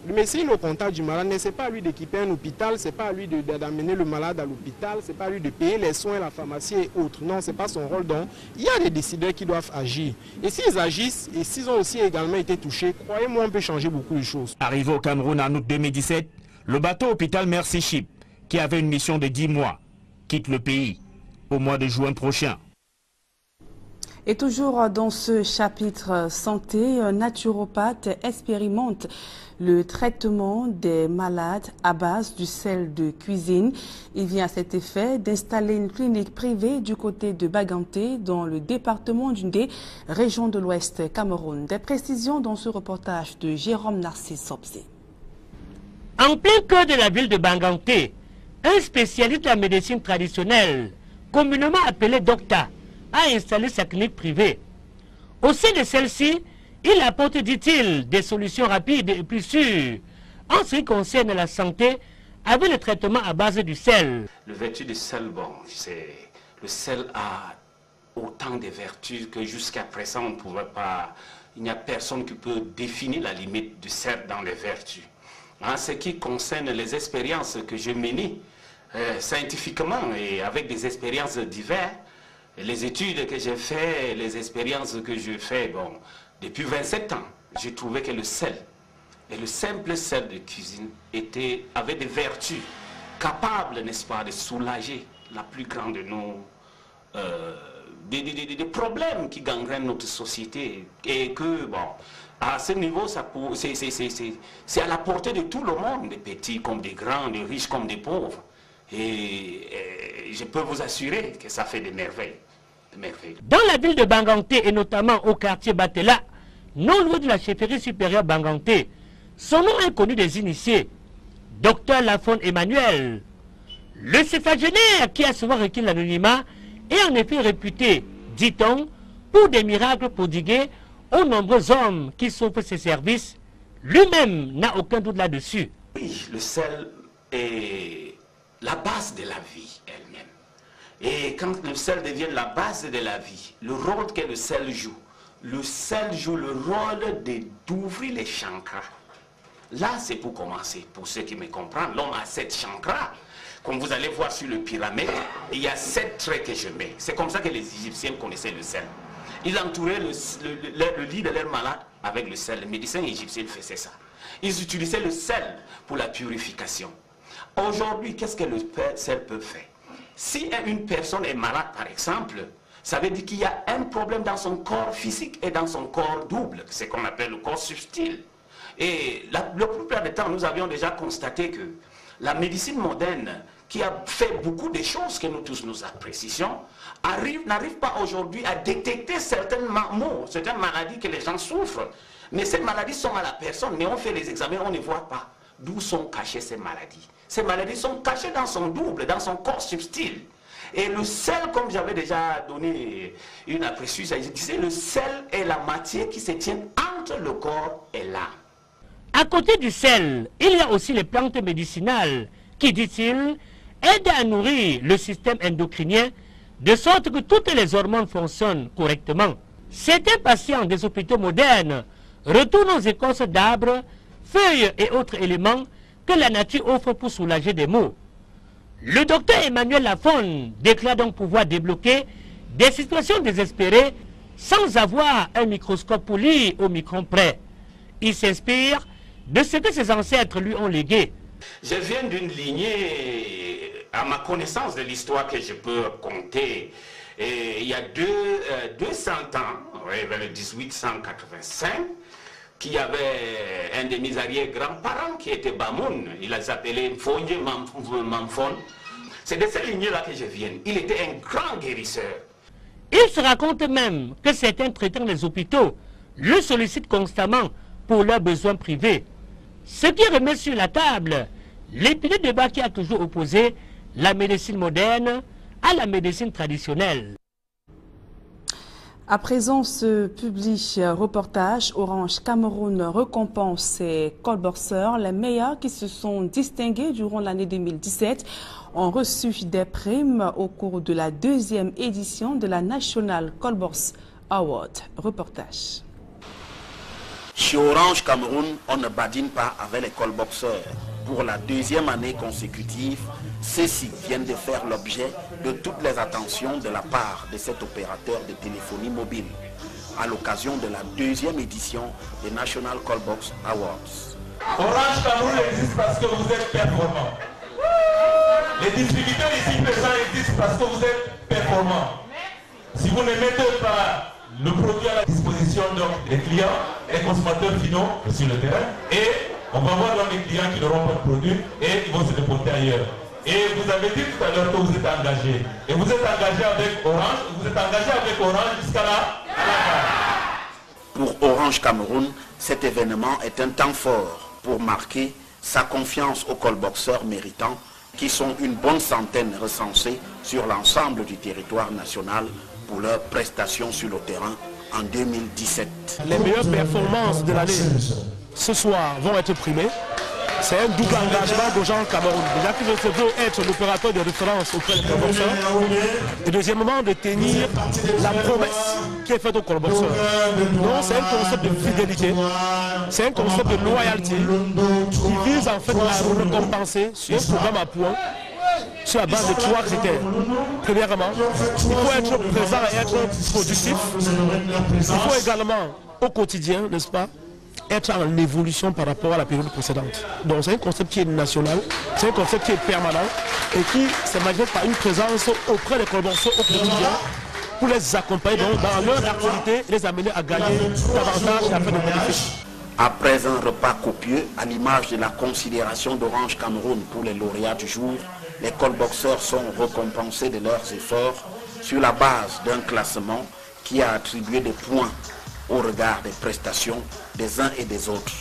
Speaker 23: Le médecin est au contact du malade, mais ce n'est pas à lui d'équiper un hôpital, ce n'est pas à lui d'amener le malade à l'hôpital, ce n'est pas à lui de payer les soins, la pharmacie et autres. Non, ce n'est pas son rôle. Donc, il y a des décideurs qui doivent agir. Et s'ils agissent, et s'ils ont aussi également été touchés, croyez-moi, on peut changer beaucoup de choses.
Speaker 10: Arrivé au Cameroun en août 2017, le bateau hôpital Mercy Ship, qui avait une mission de 10 mois, quitte le pays au mois de juin prochain.
Speaker 1: Et toujours dans ce chapitre santé, un naturopathe expérimente le traitement des malades à base du sel de cuisine. Il vient à cet effet d'installer une clinique privée du côté de Baganté dans le département d'Undé, région de l'Ouest Cameroun. Des précisions dans ce reportage de Jérôme Narcisse Sobzé.
Speaker 5: En plein cœur de la ville de Baganté, un spécialiste de la médecine traditionnelle, communément appelé Docta, a installé sa clinique privée. Au sein de celle-ci, il apporte, dit-il, des solutions rapides et plus sûres en ce qui concerne la santé avec le traitement à base du sel.
Speaker 6: Le vertu du sel, bon, le sel a autant de vertus que jusqu'à présent on ne pouvait pas, il n'y a personne qui peut définir la limite du sel dans les vertus. En ce qui concerne les expériences que je menais scientifiquement et avec des expériences diverses, les études que j'ai faites, les expériences que je fais, bon, depuis 27 ans, j'ai trouvé que le sel, et le simple sel de cuisine, avait des vertus capables, n'est-ce pas, de soulager la plus grande de nos des problèmes qui gangrènent notre société. Et que, bon, à ce niveau, c'est à la portée de tout le monde, des petits comme des grands, des riches comme des pauvres. Et je peux vous assurer que ça fait des merveilles.
Speaker 5: Dans la ville de Baganté et notamment au quartier Batela, non loin de la chefferie supérieure Baganté, son nom inconnu des initiés, Dr Lafon Emmanuel, le céphalgénaire qui a souvent requis l'anonymat est en effet réputé, dit-on, pour des miracles prodigués aux nombreux hommes qui s'offrent ses services. Lui-même n'a aucun doute là-dessus.
Speaker 6: Oui, le sel est la base de la vie elle-même. Et quand le sel devient la base de la vie, le rôle que le sel joue le rôle d'ouvrir les chakras. Là, c'est pour commencer. Pour ceux qui me comprennent, l'homme a 7 chakras. Comme vous allez voir sur le pyramide, il y a 7 traits que je mets. C'est comme ça que les Égyptiens connaissaient le sel. Ils entouraient le lit de leurs malades avec le sel. Les médecins égyptiens faisaient ça. Ils utilisaient le sel pour la purification. Aujourd'hui, qu'est-ce que le sel peut faire? Si une personne est malade, par exemple, ça veut dire qu'il y a un problème dans son corps physique et dans son corps double, c'est ce qu'on appelle le corps subtil. Et la plupart du temps, nous avions déjà constaté que la médecine moderne, qui a fait beaucoup de choses que nous tous nous apprécions, n'arrive pas aujourd'hui à détecter certaines maux, certaines maladies que les gens souffrent. Mais ces maladies sont à la personne, mais on fait les examens, on ne voit pas d'où sont cachées ces maladies. Ces maladies sont cachées dans son double, dans son corps subtil. Et le sel, comme j'avais déjà donné une aperçu, je disais, le sel est la matière qui se tient entre le corps et l'âme.
Speaker 5: À côté du sel, il y a aussi les plantes médicinales qui, dit-il, aident à nourrir le système endocrinien de sorte que toutes les hormones fonctionnent correctement. Certains patients des hôpitaux modernes retournent aux écorces d'arbres, feuilles et autres éléments que la nature offre pour soulager des maux. Le docteur Emmanuel Lafon déclare donc pouvoir débloquer des situations désespérées sans avoir un microscope poli au micron près. Il s'inspire de ce que ses ancêtres lui ont légué.
Speaker 6: Je viens d'une lignée, à ma connaissance de l'histoire que je peux compter, et il y a 200 ans, vers le 1885, qu'il y avait un de mes arrière-grands-parents qui était Bamoun. Il les appelait Mfonje Mamfon. C'est de cette lignée-là que je viens. Il était un grand guérisseur.
Speaker 5: Il se raconte même que certains traitants des hôpitaux le sollicitent constamment pour leurs besoins privés. Ce qui remet sur la table l'épineux débat qui a toujours opposé la médecine moderne à la médecine traditionnelle.
Speaker 1: À présent, ce public reportage, Orange Cameroun récompense ses colboxeurs. Les meilleurs qui se sont distingués durant l'année 2017 ont reçu des primes au cours de la 2e édition de la National Colbox Award. Reportage.
Speaker 8: Chez Orange Cameroun, on ne badine pas avec les colboxeurs. Pour la 2e année consécutive, ceux-ci viennent de faire l'objet de toutes les attentions de la part de cet opérateur de téléphonie mobile à l'occasion de la 2e édition des National Colbox Awards.
Speaker 7: Orange Cameroun existe parce que vous êtes performants. Les distributeurs ici présents existent parce que vous êtes performants. Si vous ne mettez pas le produit à la disposition des clients et consommateurs finaux sur le terrain, et On va voir dans les clients qui n'auront pas de produits et ils vont se déporter ailleurs. Et vous avez dit tout à l'heure que vous êtes engagé. Et vous êtes engagé avec Orange, vous êtes engagé avec Orange jusqu'à la fin.
Speaker 8: Pour Orange Cameroun, cet événement est un temps fort pour marquer sa confiance aux callboxeurs méritants qui sont une bonne centaine recensés sur l'ensemble du territoire national pour leurs prestations sur le terrain en 2017.
Speaker 3: Les meilleures performances de l'année ce soir vont être primées. C'est un double engagement d'Orange Cameroun. Déjà que je veux être l'opérateur de référence auprès des callboxeurs. Et deuxièmement, de tenir la promesse qui est faite aux callboxeurs. Donc c'est un concept de fidélité, c'est un concept de loyauté qui vise en fait à récompenser sur un programme à points sur la base de 3 critères. Premièrement, il faut être présent et être productif. Il faut également, au quotidien, n'est-ce pas, être en évolution par rapport à la période précédente. Donc c'est un concept qui est national, c'est un concept qui est permanent et qui se manifeste par une présence auprès des callboxeurs au quotidien pour les accompagner dans leur activité et les amener à gagner davantage et à faire des bénéfices.
Speaker 8: Après un repas copieux, à l'image de la considération d'Orange Cameroun pour les lauréats du jour, les callboxeurs sont récompensés de leurs efforts sur la base d'un classement qui a attribué des points au regard des prestations des uns et des autres.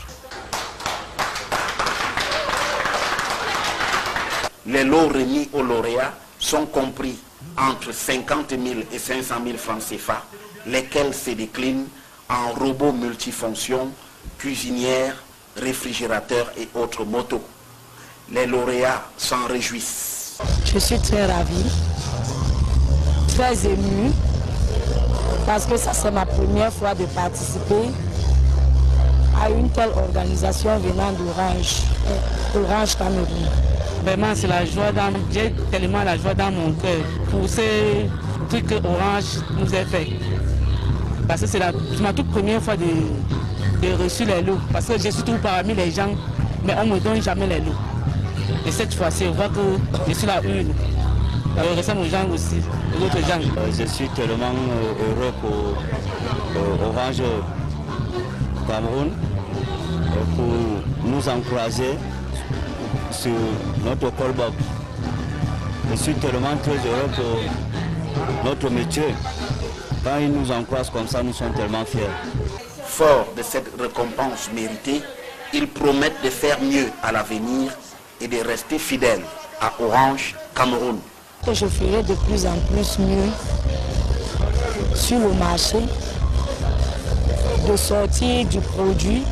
Speaker 8: Les lots remis aux lauréats sont compris entre 50 000 et 500 000 francs CFA, lesquels se déclinent en robots multifonctions, cuisinières, réfrigérateurs et autres motos. Les lauréats s'en réjouissent.
Speaker 9: Je suis très ravie, très émue, parce que ça c'est ma première fois de participer à une telle organisation venant d'Orange Cameroun.
Speaker 19: Vraiment c'est la joie, j'ai tellement la joie dans mon cœur pour ce truc que Orange nous a fait. Parce que c'est ma toute première fois de reçu les lots. Parce que je suis toujours parmi les gens, mais on ne me donne jamais les lots. Et cette fois-ci, on voit que je suis la une. Je ressemble aux gens aussi, aux autres gens.
Speaker 13: Je suis tellement heureux pour Orange Cameroun pour nous encourager sur notre callbox. Je suis tellement très heureux pour notre métier. Quand ils nous encouragent comme ça, nous sommes tellement fiers.
Speaker 8: Fort de cette récompense méritée, ils promettent de faire mieux à l'avenir et de rester fidèles à Orange Cameroun.
Speaker 9: Je ferai de plus en plus mieux sur le marché, de sortir du produit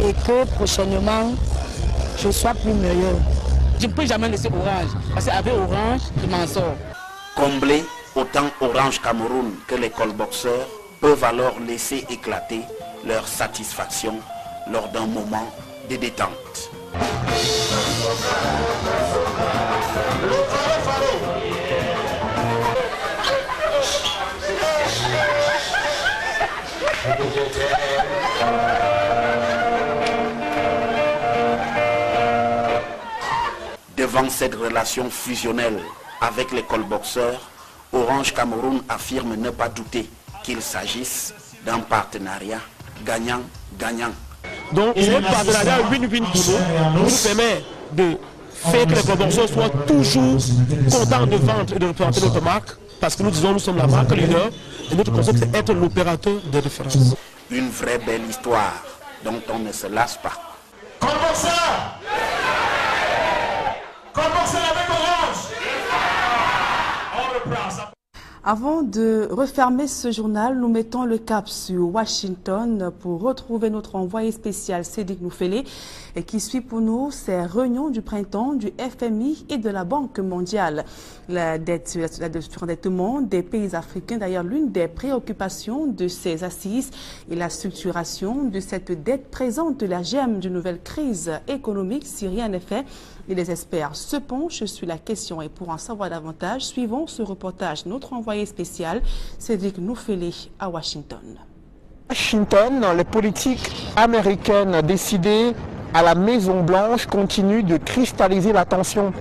Speaker 9: et que prochainement je sois plus meilleur.
Speaker 19: Je ne peux jamais laisser Orange, parce qu'avec Orange, je m'en sors.
Speaker 8: Combler autant Orange Cameroun que les callboxeurs peuvent alors laisser éclater leur satisfaction lors d'un moment de détente. Devant cette relation fusionnelle avec les callboxeurs, Orange Cameroun affirme ne pas douter qu'il s'agisse d'un partenariat gagnant-gagnant.
Speaker 3: Donc c'est un partenariat win-win pour nous, qui nous permet de faire que les callboxeurs soient toujours contents de vendre et de représenter notre marque, parce que nous disons nous sommes la marque leader et notre concept c'est être l'opérateur de référence.
Speaker 8: Une vraie belle histoire dont on ne se lasse pas.
Speaker 7: Callboxeur! Callboxeur avec Orange! On reprend ça.
Speaker 1: Avant de refermer ce journal, nous mettons le cap sur Washington pour retrouver notre envoyé spécial Cédric Noufélé et qui suit pour nous ces réunions du printemps du FMI et de la Banque mondiale. La dette, le surendettement des pays africains, d'ailleurs l'une des préoccupations de ces assises et la structuration de cette dette présente la germe d'une nouvelle crise économique si rien n'est fait. Et les experts se penchent sur la question et pour en savoir davantage, suivons ce reportage. Notre envoyé spécial, Cédric Noufélé à Washington.
Speaker 24: Washington, les politiques américaines décidées à la Maison-Blanche continuent de cristalliser l'attention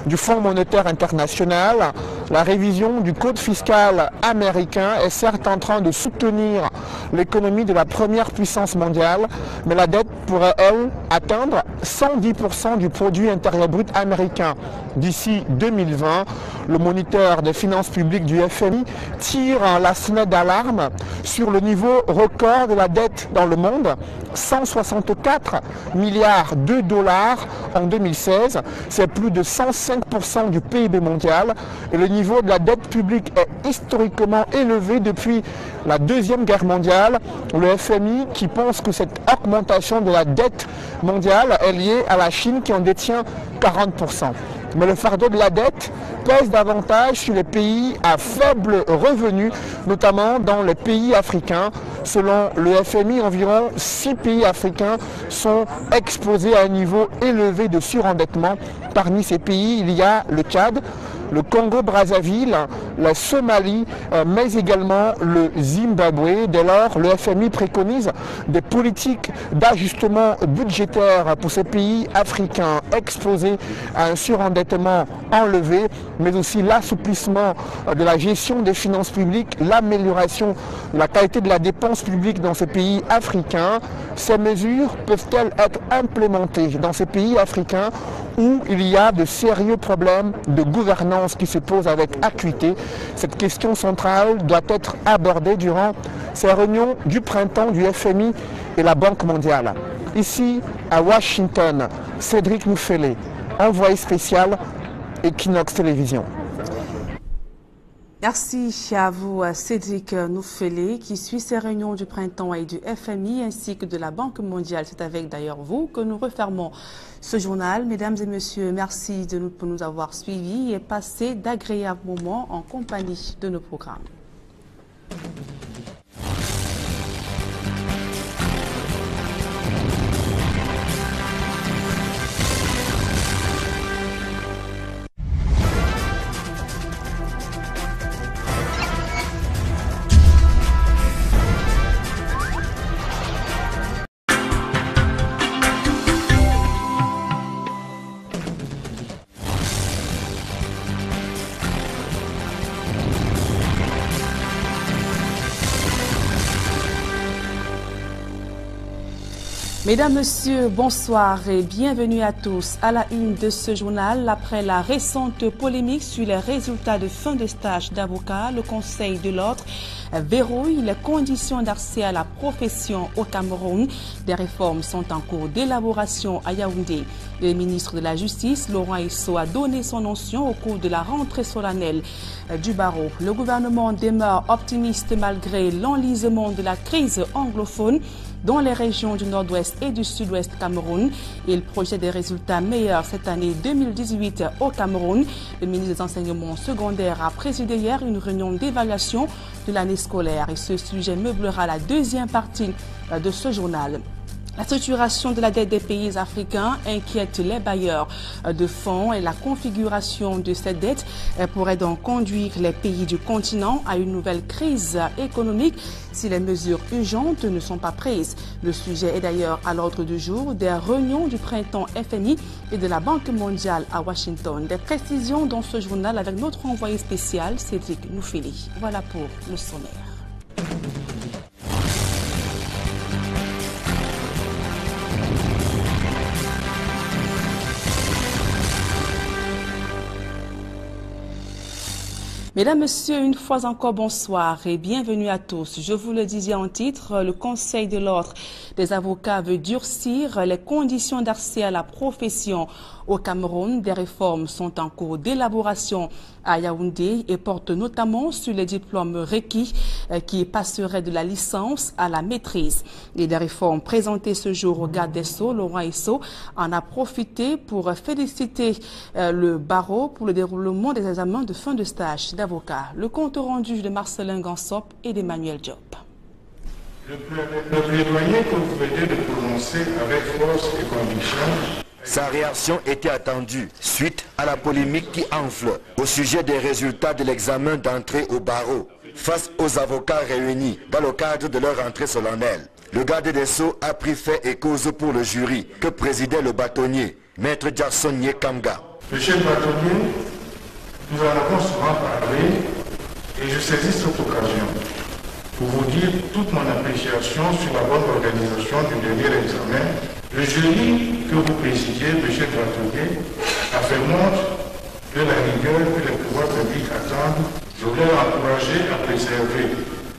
Speaker 24: du Fonds monétaire international. La révision du code fiscal américain est certes en train de soutenir l'économie de la première puissance mondiale, mais la dette pourrait, elle, atteindre 110% du produit intérieur brut américain d'ici 2020. Le moniteur des finances publiques du FMI tire la sonnette d'alarme sur le niveau record de la dette dans le monde, 164 milliards de dollars en 2016, c'est plus de 105% du PIB mondial et le niveau de la dette publique est historiquement élevé depuis la Deuxième Guerre mondiale. Le FMI qui pense que cette augmentation de la dette mondiale est liée à la Chine qui en détient 40%. Mais le fardeau de la dette pèse davantage sur les pays à faible revenu, notamment dans les pays africains. Selon le FMI, environ 6 pays africains sont exposés à un niveau élevé de surendettement. Parmi ces pays, il y a le Tchad, le Congo-Brazzaville, la Somalie, mais également le Zimbabwe. Dès lors, le FMI préconise des politiques d'ajustement budgétaire pour ces pays africains exposés à un surendettement enlevé, mais aussi l'assouplissement de la gestion des finances publiques, l'amélioration de la qualité de la dépense publique dans ces pays africains. Ces mesures peuvent-elles être implémentées dans ces pays africains où il y a de sérieux problèmes de gouvernance qui se posent avec acuité? Cette question centrale doit être abordée durant ces réunions du printemps du FMI et la Banque mondiale. Ici, à Washington, Cédric Noufélé, envoyé spécial Equinox Télévision.
Speaker 1: Merci à vous, Cédric Noufélé, qui suit ces réunions du printemps et du FMI ainsi que de la Banque mondiale. C'est avec d'ailleurs vous que nous refermons ce journal. Mesdames et messieurs, merci pour nous avoir suivis et passé d'agréables moments en compagnie de nos programmes. Mesdames, Messieurs, bonsoir et bienvenue à tous. À la une de ce journal, après la récente polémique sur les résultats de fin de stage d'avocat, le Conseil de l'ordre verrouille les conditions d'accès à la profession au Cameroun. Des réformes sont en cours d'élaboration à Yaoundé. Le ministre de la Justice, Laurent Esso, a donné son onction au cours de la rentrée solennelle du barreau. Le gouvernement demeure optimiste malgré l'enlisement de la crise anglophone dans les régions du nord-ouest et du sud-ouest Cameroun. Il projette des résultats meilleurs cette année 2018 au Cameroun. Le ministre des Enseignements secondaires a présidé hier une réunion d'évaluation de l'année scolaire et ce sujet meublera la deuxième partie de ce journal. La structuration de la dette des pays africains inquiète les bailleurs de fonds et la configuration de cette dette pourrait donc conduire les pays du continent à une nouvelle crise économique si les mesures urgentes ne sont pas prises. Le sujet est d'ailleurs à l'ordre du jour des réunions du printemps FMI et de la Banque mondiale à Washington. Des précisions dans ce journal avec notre envoyé spécial Cédric Noufélé. Voilà pour le sommaire. Mesdames, Messieurs, une fois encore, bonsoir et bienvenue à tous. Je vous le disais en titre, le Conseil de l'ordre des avocats veut durcir les conditions d'accès à la profession au Cameroun. Des réformes sont en cours d'élaboration à Yaoundé et portent notamment sur les diplômes requis qui passeraient de la licence à la maîtrise. Et des réformes présentées ce jour au garde des Sceaux, Laurent Esso, en a profité pour féliciter le barreau pour le déroulement des examens de fin de stage d'avocat. Le compte rendu de Marcelin Gansop et d'Emmanuel Diop.
Speaker 2: Le plaidoyer que vous venez de prononcer avec force et conviction.
Speaker 12: Sa réaction était attendue suite à la polémique qui enfle au sujet des résultats de l'examen d'entrée au barreau face aux avocats réunis dans le cadre de leur entrée solennelle. Le garde des Sceaux a pris fait et cause pour le jury que présidait le bâtonnier, Maître Jackson Nyekamga.
Speaker 2: Monsieur le bâtonnier, nous en avons souvent parlé et je saisis cette occasion pour vous dire toute mon appréciation sur la bonne organisation du dernier examen Le jury que vous présidiez, M. Bâtonnier, a fait montre de la rigueur que les pouvoirs publics attendent. Je voulais l'encourager à préserver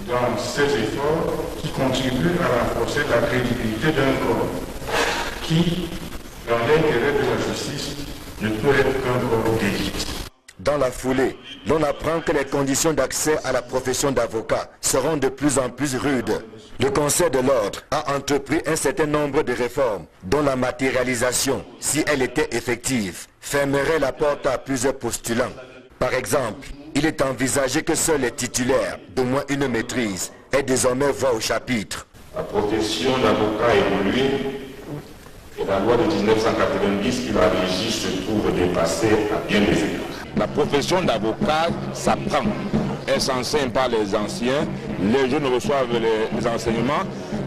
Speaker 2: dans ces efforts qui contribuent à renforcer la crédibilité d'un corps qui, dans l'intérêt de la justice, ne peut être qu'un corps d'élite.
Speaker 12: Dans la foulée, l'on apprend que les conditions d'accès à la profession d'avocat seront de plus en plus rudes. Le Conseil de l'ordre a entrepris un certain nombre de réformes dont la matérialisation, si elle était effective, fermerait la porte à plusieurs postulants. Par exemple, il est envisagé que seuls les titulaires d'au moins une maîtrise aient désormais voix au chapitre.
Speaker 4: La profession d'avocat a évolué et la loi de 1990 qui la régit se trouve dépassée à bien des égards. La profession d'avocat s'apprend. Elle s'enseigne par les anciens, les jeunes reçoivent les enseignements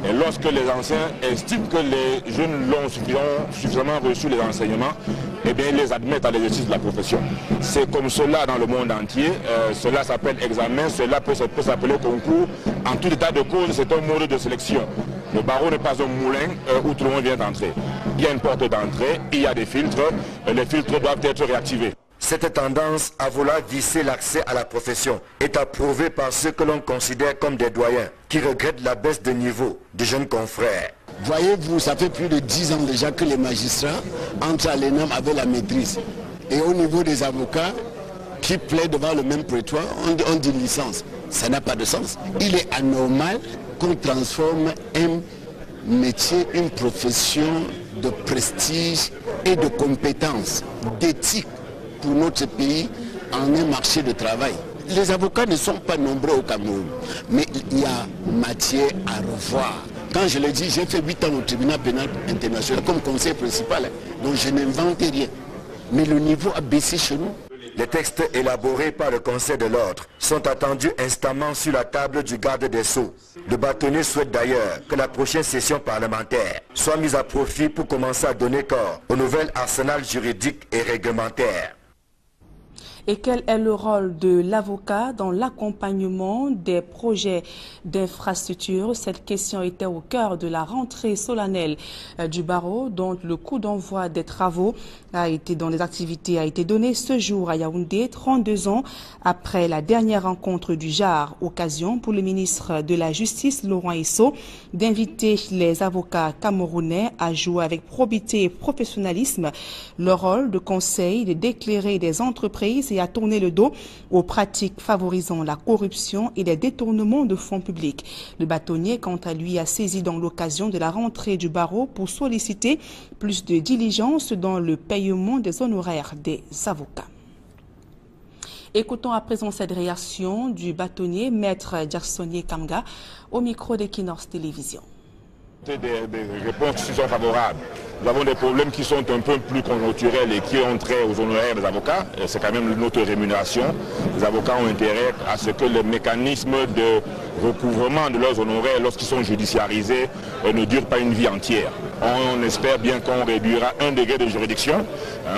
Speaker 4: et lorsque les anciens estiment que les jeunes l'ont suffisamment reçu les enseignements, eh bien ils les admettent à l'exercice de la profession. C'est comme cela dans le monde entier, cela s'appelle examen, cela peut s'appeler concours. En tout état de cause, c'est un mode de sélection. Le barreau n'est pas un moulin où tout le monde vient d'entrer. Il y a une porte d'entrée, il y a des filtres, les filtres doivent être réactivés.
Speaker 12: Cette tendance à vouloir visser l'accès à la profession est approuvée par ceux que l'on considère comme des doyens, qui regrettent la baisse de niveau de jeunes confrères.
Speaker 11: Voyez-vous, ça fait plus de 10 ans déjà que les magistrats entrent à l'ENAM avec la maîtrise. Et au niveau des avocats qui plaident devant le même prétoire, on dit licence. Ça n'a pas de sens. Il est anormal qu'on transforme un métier, une profession de prestige et de compétences, d'éthique pour notre pays en un marché de travail. Les avocats ne sont pas nombreux au Cameroun, mais il y a matière à revoir. Quand je l'ai dit, j'ai fait 8 ans au tribunal pénal international comme conseiller principal, donc je n'invente rien. Mais le niveau a baissé chez nous.
Speaker 12: Les textes élaborés par le Conseil de l'ordre sont attendus instamment sur la table du garde des Sceaux. Le bâtonnier souhaite d'ailleurs que la prochaine session parlementaire soit mise à profit pour commencer à donner corps au nouvel arsenal juridique et réglementaire.
Speaker 1: Et quel est le rôle de l'avocat dans l'accompagnement des projets d'infrastructure? Cette question était au cœur de la rentrée solennelle du barreau, dont le coup d'envoi des travaux dans les activités a été donné ce jour à Yaoundé, 32 ans après la dernière rencontre du JAR. Occasion pour le ministre de la Justice, Laurent Esso, d'inviter les avocats camerounais à jouer avec probité et professionnalisme leur rôle de conseil, d'éclairer des entreprises et à tourner le dos aux pratiques favorisant la corruption et les détournements de fonds publics. Le bâtonnier, quant à lui, a saisi dans l'occasion de la rentrée du barreau pour solliciter plus de diligence dans le paiement des honoraires des avocats. Écoutons à présent cette réaction du bâtonnier, maître Jacksonier Kamga, au micro d'Equinox Télévision.
Speaker 4: Des réponses qui sont favorables. Nous avons des problèmes qui sont un peu plus conjoncturels et qui ont trait aux honoraires des avocats. C'est quand même notre rémunération. Les avocats ont intérêt à ce que le mécanisme de recouvrement de leurs honoraires lorsqu'ils sont judiciarisés ne dure pas une vie entière. On espère bien qu'on réduira un degré de juridiction,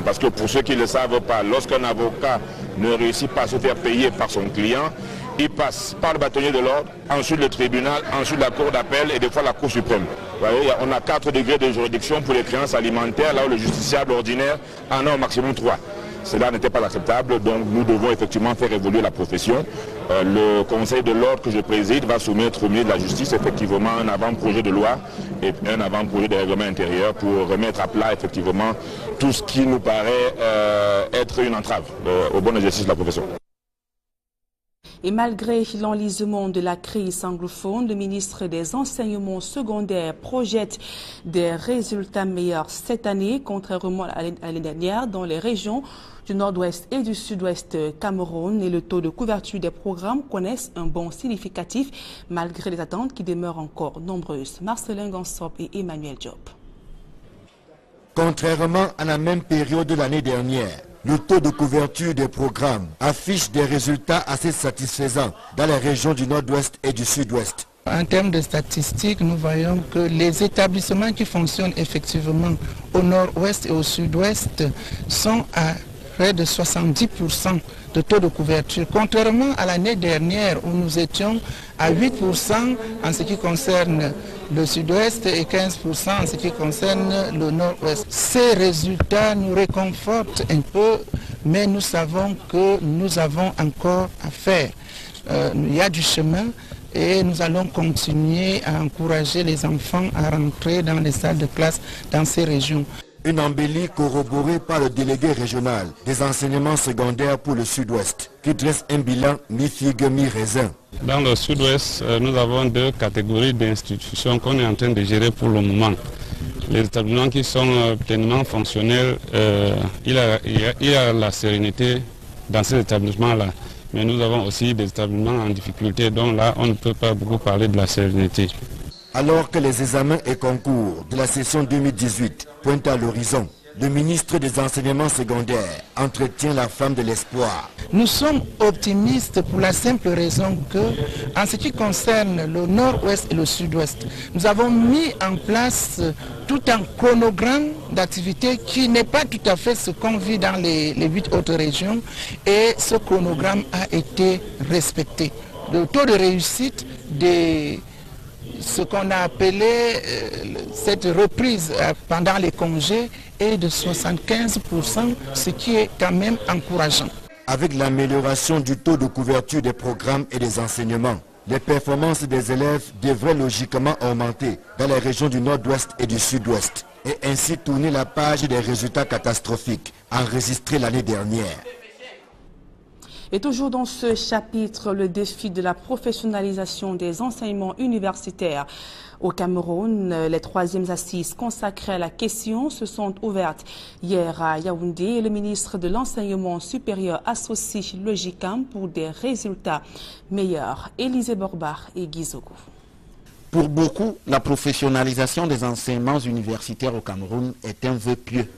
Speaker 4: parce que pour ceux qui ne le savent pas, lorsqu'un avocat ne réussit pas à se faire payer par son client, il passe par le bâtonnier de l'ordre, ensuite le tribunal, ensuite la cour d'appel et des fois la cour suprême. Vous voyez, on a 4 degrés de juridiction pour les créances alimentaires, là où le justiciable ordinaire en a au maximum 3. Cela n'était pas acceptable, donc nous devons effectivement faire évoluer la profession. Le Conseil de l'ordre que je préside va soumettre au ministre de la Justice effectivement un avant-projet de loi et un avant-projet de règlement intérieur pour remettre à plat effectivement tout ce qui nous paraît être une entrave au bon exercice de la profession.
Speaker 1: Et malgré l'enlisement de la crise anglophone, le ministre des Enseignements secondaires projette des résultats meilleurs cette année, contrairement à l'année dernière, dans les régions du nord-ouest et du sud-ouest Cameroun. Et le taux de couverture des programmes connaissent un bond significatif, malgré les attentes qui demeurent encore nombreuses. Marcelin Gansop et Emmanuel Diop.
Speaker 12: Contrairement à la même période de l'année dernière, le taux de couverture des programmes affiche des résultats assez satisfaisants dans les régions du nord-ouest et du sud-ouest.
Speaker 14: En termes de statistiques, nous voyons que les établissements qui fonctionnent effectivement au nord-ouest et au sud-ouest sont à près de 70% de taux de couverture, contrairement à l'année dernière où nous étions à 8% en ce qui concerne le sud-ouest et 15% en ce qui concerne le nord-ouest. Ces résultats nous réconfortent un peu, mais nous savons que nous avons encore à faire. Il y a du chemin et nous allons continuer à encourager les enfants à rentrer dans les salles de classe dans ces régions.
Speaker 12: Une embellie corroborée par le délégué régional des enseignements secondaires pour le sud-ouest, qui dresse un bilan mi-figue, mi-raisin.
Speaker 15: Dans le sud-ouest, nous avons deux catégories d'institutions qu'on est en train de gérer pour le moment. Les établissements qui sont pleinement fonctionnels, il y a la sérénité dans ces établissements-là. Mais nous avons aussi des établissements en difficulté, donc là, on ne peut pas beaucoup parler de la sérénité.
Speaker 12: Alors que les examens et concours de la session 2018 pointent à l'horizon, le ministre des enseignements secondaires entretient la flamme de l'espoir.
Speaker 14: Nous sommes optimistes pour la simple raison que, en ce qui concerne le nord-ouest et le sud-ouest, nous avons mis en place tout un chronogramme d'activités qui n'est pas tout à fait ce qu'on vit dans les 8 autres régions, et ce chronogramme a été respecté. Le taux de réussite des ce qu'on a appelé cette reprise pendant les congés est de 75%, ce qui est quand même encourageant.
Speaker 12: Avec l'amélioration du taux de couverture des programmes et des enseignements, les performances des élèves devraient logiquement augmenter dans les régions du nord-ouest et du sud-ouest et ainsi tourner la page des résultats catastrophiques enregistrés l'année dernière.
Speaker 1: Et toujours dans ce chapitre, le défi de la professionnalisation des enseignements universitaires. Au Cameroun, les 3e assises consacrées à la question se sont ouvertes hier à Yaoundé et le ministre de l'Enseignement supérieur associe le GICAM pour des résultats meilleurs. Élisée Borbar et Guizogo.
Speaker 8: Pour beaucoup, la professionnalisation des enseignements universitaires au Cameroun est un vœu pieux.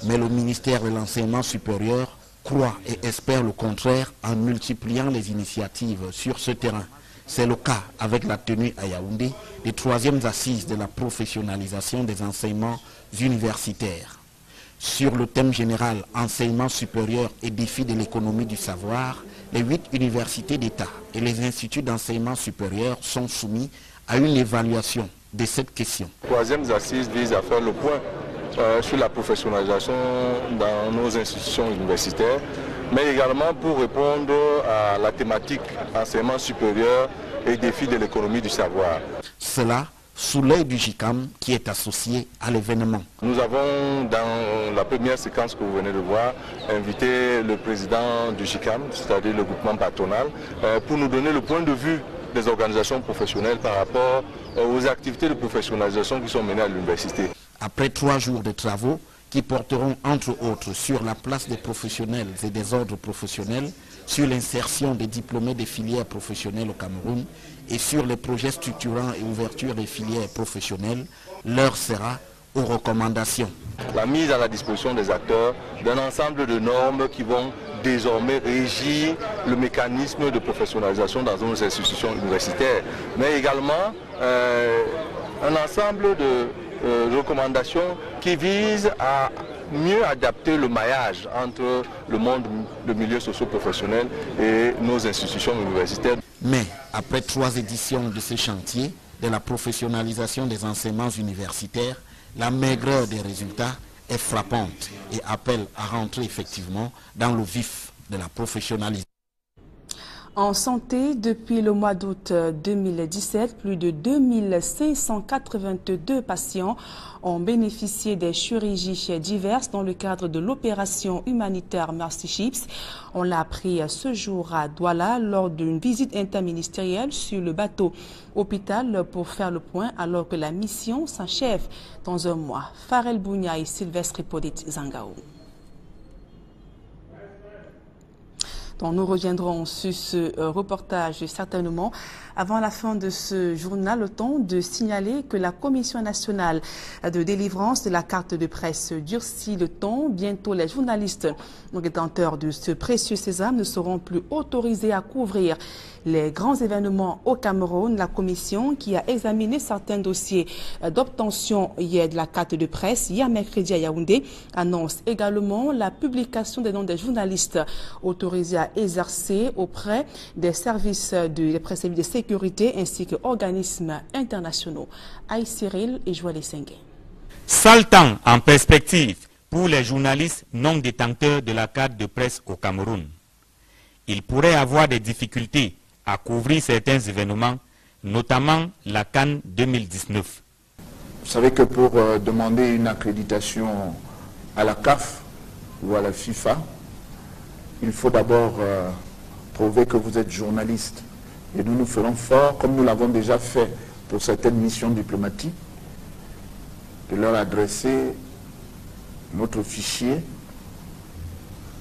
Speaker 8: Mais le ministère de l'Enseignement supérieur croit et espère le contraire en multipliant les initiatives sur ce terrain. C'est le cas avec la tenue à Yaoundé des 3e assises de la professionnalisation des enseignements universitaires. Sur le thème général enseignement supérieur et défis de l'économie du savoir, les 8 universités d'État et les instituts d'enseignement supérieur sont soumis à une évaluation de cette question.
Speaker 16: Les 3e assises visent à faire le point sur la professionnalisation dans nos institutions universitaires, mais également pour répondre à la thématique enseignement supérieur et défis de l'économie du savoir.
Speaker 8: Cela sous l'œil du GICAM qui est associé à l'événement.
Speaker 16: Nous avons dans la première séquence que vous venez de voir invité le président du GICAM, c'est-à-dire le groupement patronal, pour nous donner le point de vue des organisations professionnelles par rapport aux activités de professionnalisation qui sont menées à l'université.
Speaker 8: Après 3 jours de travaux qui porteront entre autres sur la place des professionnels et des ordres professionnels, sur l'insertion des diplômés des filières professionnelles au Cameroun et sur les projets structurants et ouverture des filières professionnelles, l'heure sera aux recommandations.
Speaker 16: La mise à la disposition des acteurs d'un ensemble de normes qui vont désormais régir le mécanisme de professionnalisation dans nos institutions universitaires, mais également un ensemble de recommandations qui visent à mieux adapter le maillage entre le milieu socio-professionnel et nos institutions universitaires.
Speaker 8: Mais après 3 éditions de ce chantier de la professionnalisation des enseignements universitaires, la maigreur des résultats est frappante et appelle à rentrer effectivement dans le vif de la professionnalisation.
Speaker 1: En santé, depuis le mois d'août 2017, plus de 2582 patients ont bénéficié des chirurgies diverses dans le cadre de l'opération humanitaire Mercy Ships. On l'a appris ce jour à Douala lors d'une visite interministérielle sur le bateau hôpital pour faire le point alors que la mission s'achève dans un mois. Farel Bounia et Sylvestre Hippolyte Zangao. Donc nous reviendrons sur ce reportage certainement. Avant la fin de ce journal, le temps de signaler que la Commission nationale de délivrance de la carte de presse durcit le temps. Bientôt, les journalistes détenteurs de ce précieux sésame ne seront plus autorisés à couvrir les grands événements au Cameroun. La commission qui a examiné certains dossiers d'obtention hier de la carte de presse, hier mercredi à Yaoundé, annonce également la publication des noms des journalistes autorisés à exercer auprès des services de sécurité ainsi que organismes internationaux. Aïe Cyril et Joël Sengue.
Speaker 10: Sale temps en perspective pour les journalistes non détenteurs de la carte de presse au Cameroun. Ils pourraient avoir des difficultés à couvrir certains événements, notamment la CAN 2019.
Speaker 17: Vous savez que pour demander une accréditation à la CAF ou à la FIFA, il faut d'abord prouver que vous êtes journaliste. Et nous nous ferons fort, comme nous l'avons déjà fait pour certaines missions diplomatiques, de leur adresser notre fichier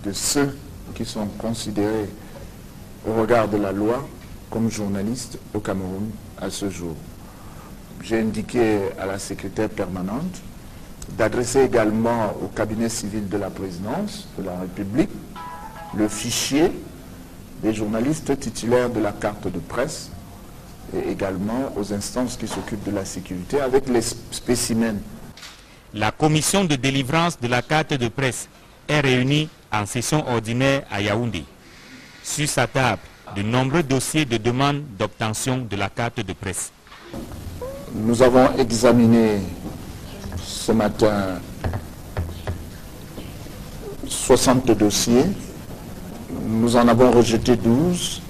Speaker 17: de ceux qui sont considérés au regard de la loi comme journalistes au Cameroun à ce jour. J'ai indiqué à la secrétaire permanente d'adresser également au cabinet civil de la présidence de la République le fichier des journalistes titulaires de la carte de presse et également aux instances qui s'occupent de la sécurité avec les spécimens.
Speaker 10: La commission de délivrance de la carte de presse est réunie en session ordinaire à Yaoundé. Sur sa table, de nombreux dossiers de demande d'obtention de la carte de presse.
Speaker 17: Nous avons examiné ce matin 60 dossiers. Nous en avons rejeté 12.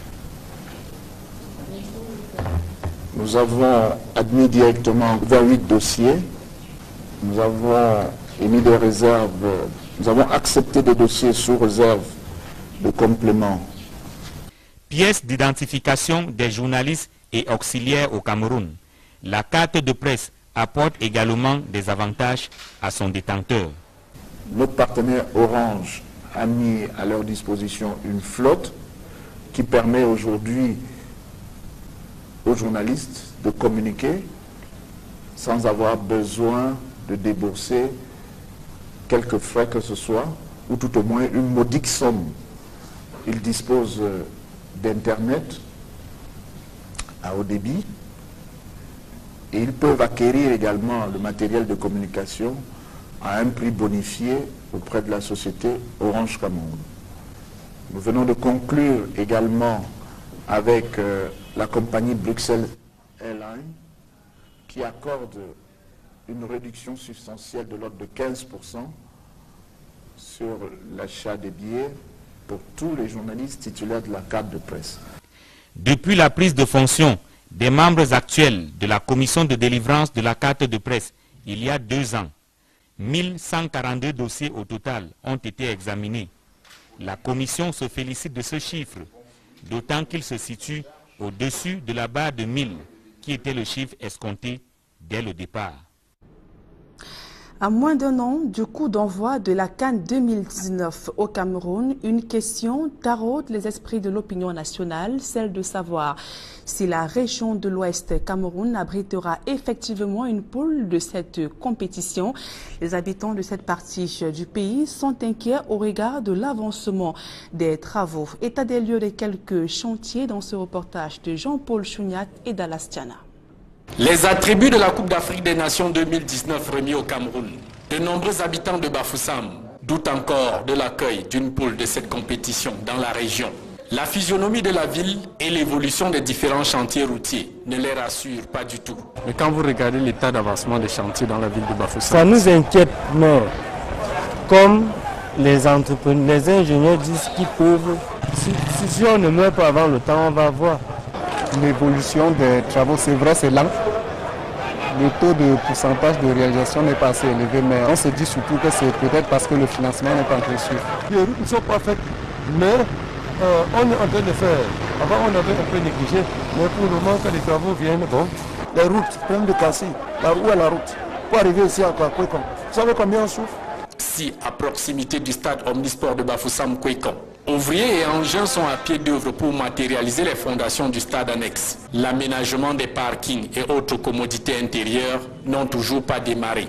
Speaker 17: Nous avons admis directement 28 dossiers. Nous avons émis des réserves. Nous avons accepté des dossiers sous réserve de complément.
Speaker 10: Pièce d'identification des journalistes et auxiliaires au Cameroun. La carte de presse apporte également des avantages à son détenteur.
Speaker 17: Notre partenaire Orange a mis à leur disposition une flotte qui permet aujourd'hui aux journalistes de communiquer sans avoir besoin de débourser quelques frais que ce soit, ou tout au moins une modique somme. Ils disposent d'Internet à haut débit et ils peuvent acquérir également le matériel de communication à un prix bonifié auprès de la société Orange Cameroun. Nous venons de conclure également avec la compagnie Bruxelles Airlines qui accorde une réduction substantielle de l'ordre de 15% sur l'achat des billets pour tous les journalistes titulaires de la carte de presse.
Speaker 10: Depuis la prise de fonction des membres actuels de la commission de délivrance de la carte de presse il y a 2 ans, 1142 dossiers au total ont été examinés. La commission se félicite de ce chiffre, d'autant qu'il se situe au-dessus de la barre de 1000, qui était le chiffre escompté dès le départ.
Speaker 1: À moins d'un an du coup d'envoi de la CAN 2019 au Cameroun, une question taraude les esprits de l'opinion nationale, celle de savoir si la région de l'Ouest Cameroun abritera effectivement une poule de cette compétition. Les habitants de cette partie du pays sont inquiets au regard de l'avancement des travaux. État des lieux de quelques chantiers dans ce reportage de Jean-Paul Chouniat et Dalastiana.
Speaker 18: Les attributs de la Coupe d'Afrique des Nations 2019 remis au Cameroun. De nombreux habitants de Bafoussam doutent encore de l'accueil d'une poule de cette compétition dans la région. La physionomie de la ville et l'évolution des différents chantiers routiers ne les rassurent pas du tout.
Speaker 23: Mais quand vous regardez l'état d'avancement des chantiers dans la ville de Bafoussam,
Speaker 20: ça nous inquiète, mais comme les entrepreneurs, les ingénieurs disent qu'ils peuvent, si on ne meurt pas avant le temps, on va voir.
Speaker 24: L'évolution des travaux, c'est vrai, c'est lent. Le taux de pourcentage de réalisation n'est pas assez élevé, mais on se dit surtout que c'est peut-être parce que le financement n'est pas très sûr.
Speaker 20: Les routes ne sont pas faites, mais on est en train de faire. Avant, on avait un peu négligé, mais pour le moment, quand les travaux viennent, bon.
Speaker 24: Les routes, problème de casser. Où est la route? Pour arriver ici à Kwakwekom. Vous savez combien on souffre?
Speaker 18: ici à proximité du stade Omnisport de Bafoussam Kwekon. Ouvriers et engins sont à pied d'œuvre pour matérialiser les fondations du stade annexe. L'aménagement des parkings et autres commodités intérieures n'ont toujours pas démarré.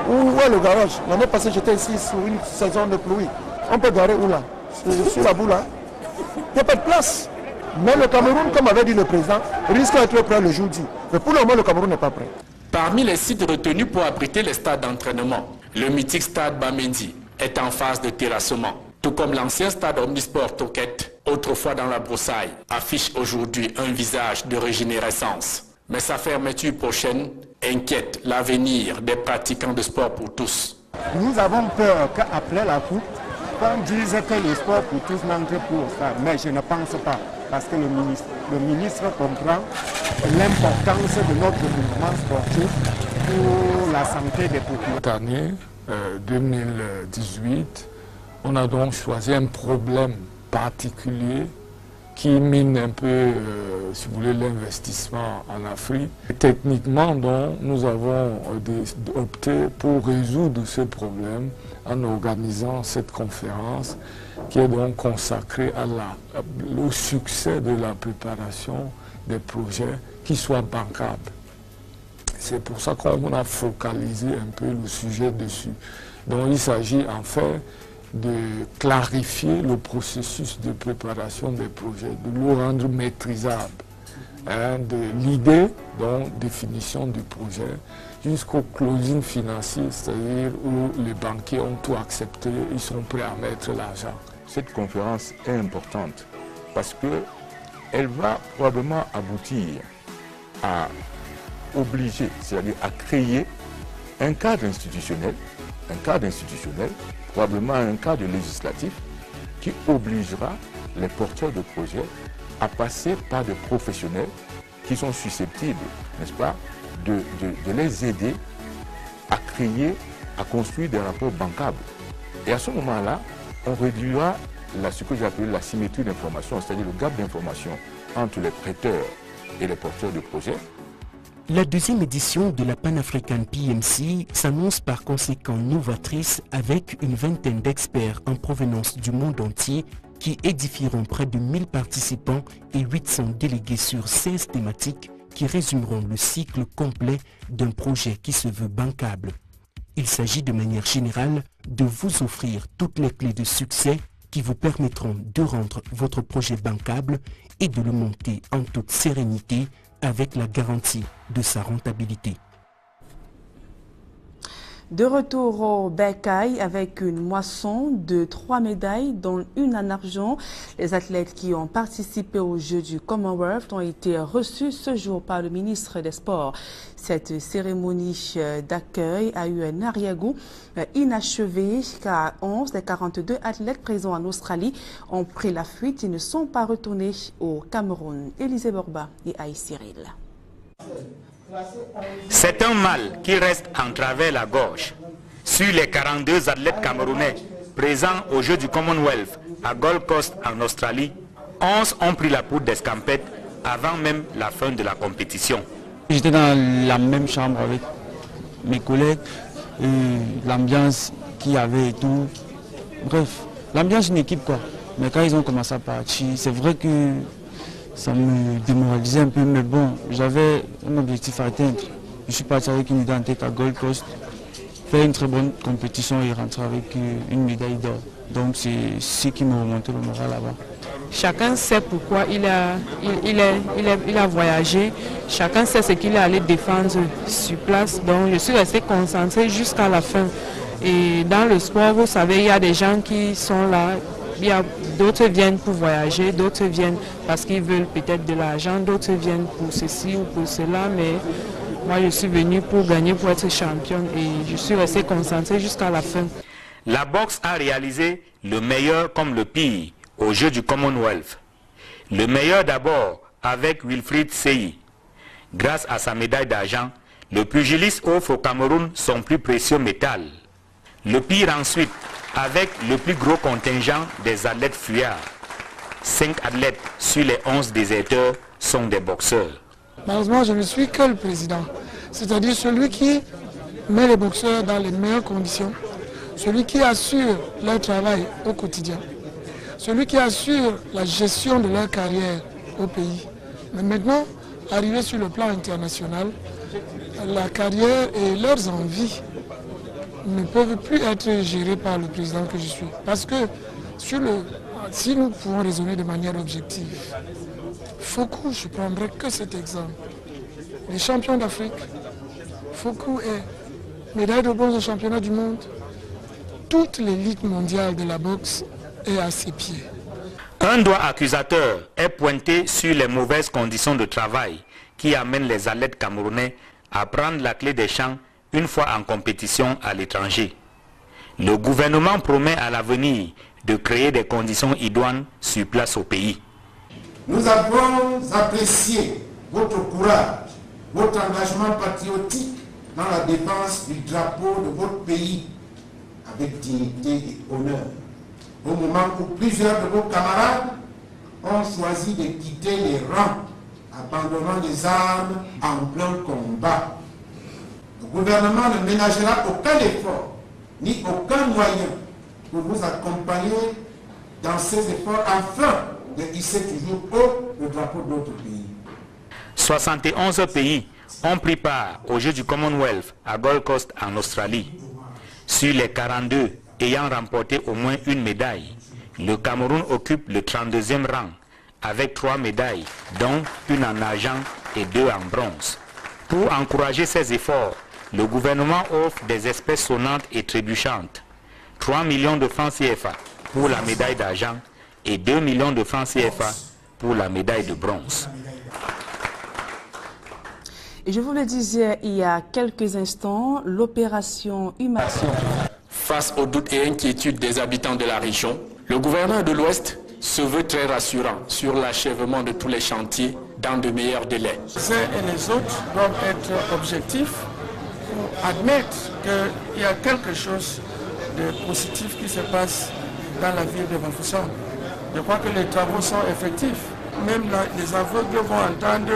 Speaker 24: Où est le garage? L'année passée, j'étais ici sur une saison de pluie. On peut garer où là? Sur la boue là? Il n'y a pas de place. Mais le Cameroun, comme avait dit le président, risque d'être prêt le jour dit. Mais pour le moment, le Cameroun n'est pas prêt.
Speaker 18: Parmi les sites retenus pour abriter les stades d'entraînement, le mythique stade Bamendi est en phase de terrassement. Tout comme l'ancien stade Omnisport Toquette, autrefois dans la broussaille, affiche aujourd'hui un visage de régénérescence. Mais sa fermeture prochaine inquiète l'avenir des pratiquants de sport pour tous.
Speaker 5: Nous avons peur qu'après la coupe, on dise que le sport pour tous n'entre plus au stade. Mais je ne pense pas, parce que le ministre comprend l'importance de notre mouvement sportif pour la santé des populations.
Speaker 6: Cette année, 2018, on a donc choisi un problème particulier qui mine un peu, si vous voulez, l'investissement en Afrique. Et techniquement, donc, nous avons opté pour résoudre ce problème en organisant cette conférence qui est donc consacrée au succès de la préparation des projets qui soient bancables. C'est pour ça qu'on a focalisé un peu le sujet dessus. Donc il s'agit en fait de clarifier le processus de préparation des projets, de le rendre maîtrisable, de l'idée, donc définition du projet, jusqu'au closing financier, c'est-à-dire où les banquiers ont tout accepté, ils sont prêts à mettre l'argent.
Speaker 4: Cette conférence est importante parce qu'elle va probablement aboutir à obliger, c'est-à-dire à créer un cadre institutionnel, probablement un cadre législatif qui obligera les porteurs de projets à passer par des professionnels qui sont susceptibles, n'est-ce pas, de les aider à créer, à construire des rapports bancables. Et à ce moment-là, on réduira ce que j'appelle la symétrie d'information, c'est-à-dire le gap d'information entre les prêteurs et les porteurs de projets.
Speaker 21: La deuxième édition de la Pan-African PMC s'annonce par conséquent novatrice avec une vingtaine d'experts en provenance du monde entier qui édifieront près de 1000 participants et 800 délégués sur 16 thématiques qui résumeront le cycle complet d'un projet qui se veut bancable. Il s'agit de manière générale de vous offrir toutes les clés de succès qui vous permettront de rendre votre projet bancable et de le monter en toute sérénité avec la garantie de sa rentabilité.
Speaker 1: De retour au Bercail avec une moisson de 3 médailles, dont une en argent. Les athlètes qui ont participé aux Jeux du Commonwealth ont été reçus ce jour par le ministre des Sports. Cette cérémonie d'accueil a eu un arrière-goût inachevé car 11 des 42 athlètes présents en Australie ont pris la fuite et ne sont pas retournés au Cameroun. Élisée Borba et Aïe Cyril.
Speaker 10: C'est un mal qui reste en travers la gorge. Sur les 42 athlètes camerounais présents aux Jeux du Commonwealth à Gold Coast en Australie, 11 ont pris la poudre d'escampette avant même la fin de la compétition.
Speaker 20: J'étais dans la même chambre avec mes collègues, l'ambiance qu'il y avait et tout. Bref, l'ambiance d'une équipe quoi. Mais quand ils ont commencé à partir, c'est vrai que ça me démoralisait un peu, mais bon, j'avais un objectif à atteindre. Je suis parti avec une idée en tête à Gold Coast, faire une très bonne compétition et rentrer avec une médaille d'or. Donc c'est ce qui me remontait le moral là-bas.
Speaker 19: Chacun sait pourquoi il a voyagé, chacun sait ce qu'il est allé défendre sur place. Donc je suis resté concentré jusqu'à la fin. Et dans le sport, vous savez, il y a des gens qui sont là. D'autres viennent pour voyager, d'autres viennent parce qu'ils veulent peut-être de l'argent, d'autres viennent pour ceci ou pour cela, mais moi je suis venu pour gagner, pour être championne et je suis resté concentré jusqu'à la fin.
Speaker 10: La boxe a réalisé le meilleur comme le pire aux Jeux du Commonwealth. Le meilleur d'abord avec Wilfried Seyi. Grâce à sa médaille d'argent, le pugiliste offre au Cameroun son plus précieux métal. Le pire ensuite avec le plus gros contingent des athlètes fuyards. 5 athlètes sur les 11 déserteurs sont des boxeurs.
Speaker 22: Malheureusement, je ne suis que le président, c'est-à-dire celui qui met les boxeurs dans les meilleures conditions celui qui assure leur travail au quotidien, celui qui assure la gestion de leur carrière au pays. Mais maintenant, arrivé sur le plan international, la carrière et leurs envies ne peuvent plus être gérées par le président que je suis. Parce que si nous pouvons raisonner de manière objective, Fokou, je ne prendrai que cet exemple. Les champions d'Afrique, Fokou est médaille de bronze au championnat du monde. Toute l'élite mondiale de la boxe est à ses pieds.
Speaker 10: Un doigt accusateur est pointé sur les mauvaises conditions de travail qui amènent les athlètes camerounais à prendre la clé des champs une fois en compétition à l'étranger. Le gouvernement promet à l'avenir de créer des conditions idoines sur place au pays.
Speaker 3: Nous avons apprécié votre courage, votre engagement patriotique dans la défense du drapeau de votre pays avec dignité et honneur. Au moment où plusieurs de vos camarades ont choisi de quitter les rangs, abandonnant les armes en plein combat. Le gouvernement ne ménagera aucun effort, ni aucun moyen pour vous accompagner dans ces efforts afin de hisser toujours haut le drapeau de notre pays.
Speaker 10: 71 pays ont pris part aux Jeux du Commonwealth à Gold Coast en Australie. Sur les 42 ayant remporté au moins une médaille, le Cameroun occupe le 32e rang avec 3 médailles, dont une en argent et 2 en bronze. Pour encourager ces efforts, le gouvernement offre des espèces sonnantes et trébuchantes. 3 millions de francs CFA pour la médaille d'argent et 2 millions de francs CFA pour la médaille de bronze.
Speaker 1: Et je vous le disais il y a quelques instants, l'opération humanitaire.
Speaker 18: Face aux doutes et inquiétudes des habitants de la région, le gouverneur de l'Ouest se veut très rassurant sur l'achèvement de tous les chantiers dans de meilleurs délais.
Speaker 22: Les uns et les autres doivent être objectifs pour admettre qu'il y a quelque chose de positif qui se passe dans la ville de Bafoussam. Je crois que les travaux sont effectifs. Même là, les aveugles vont entendre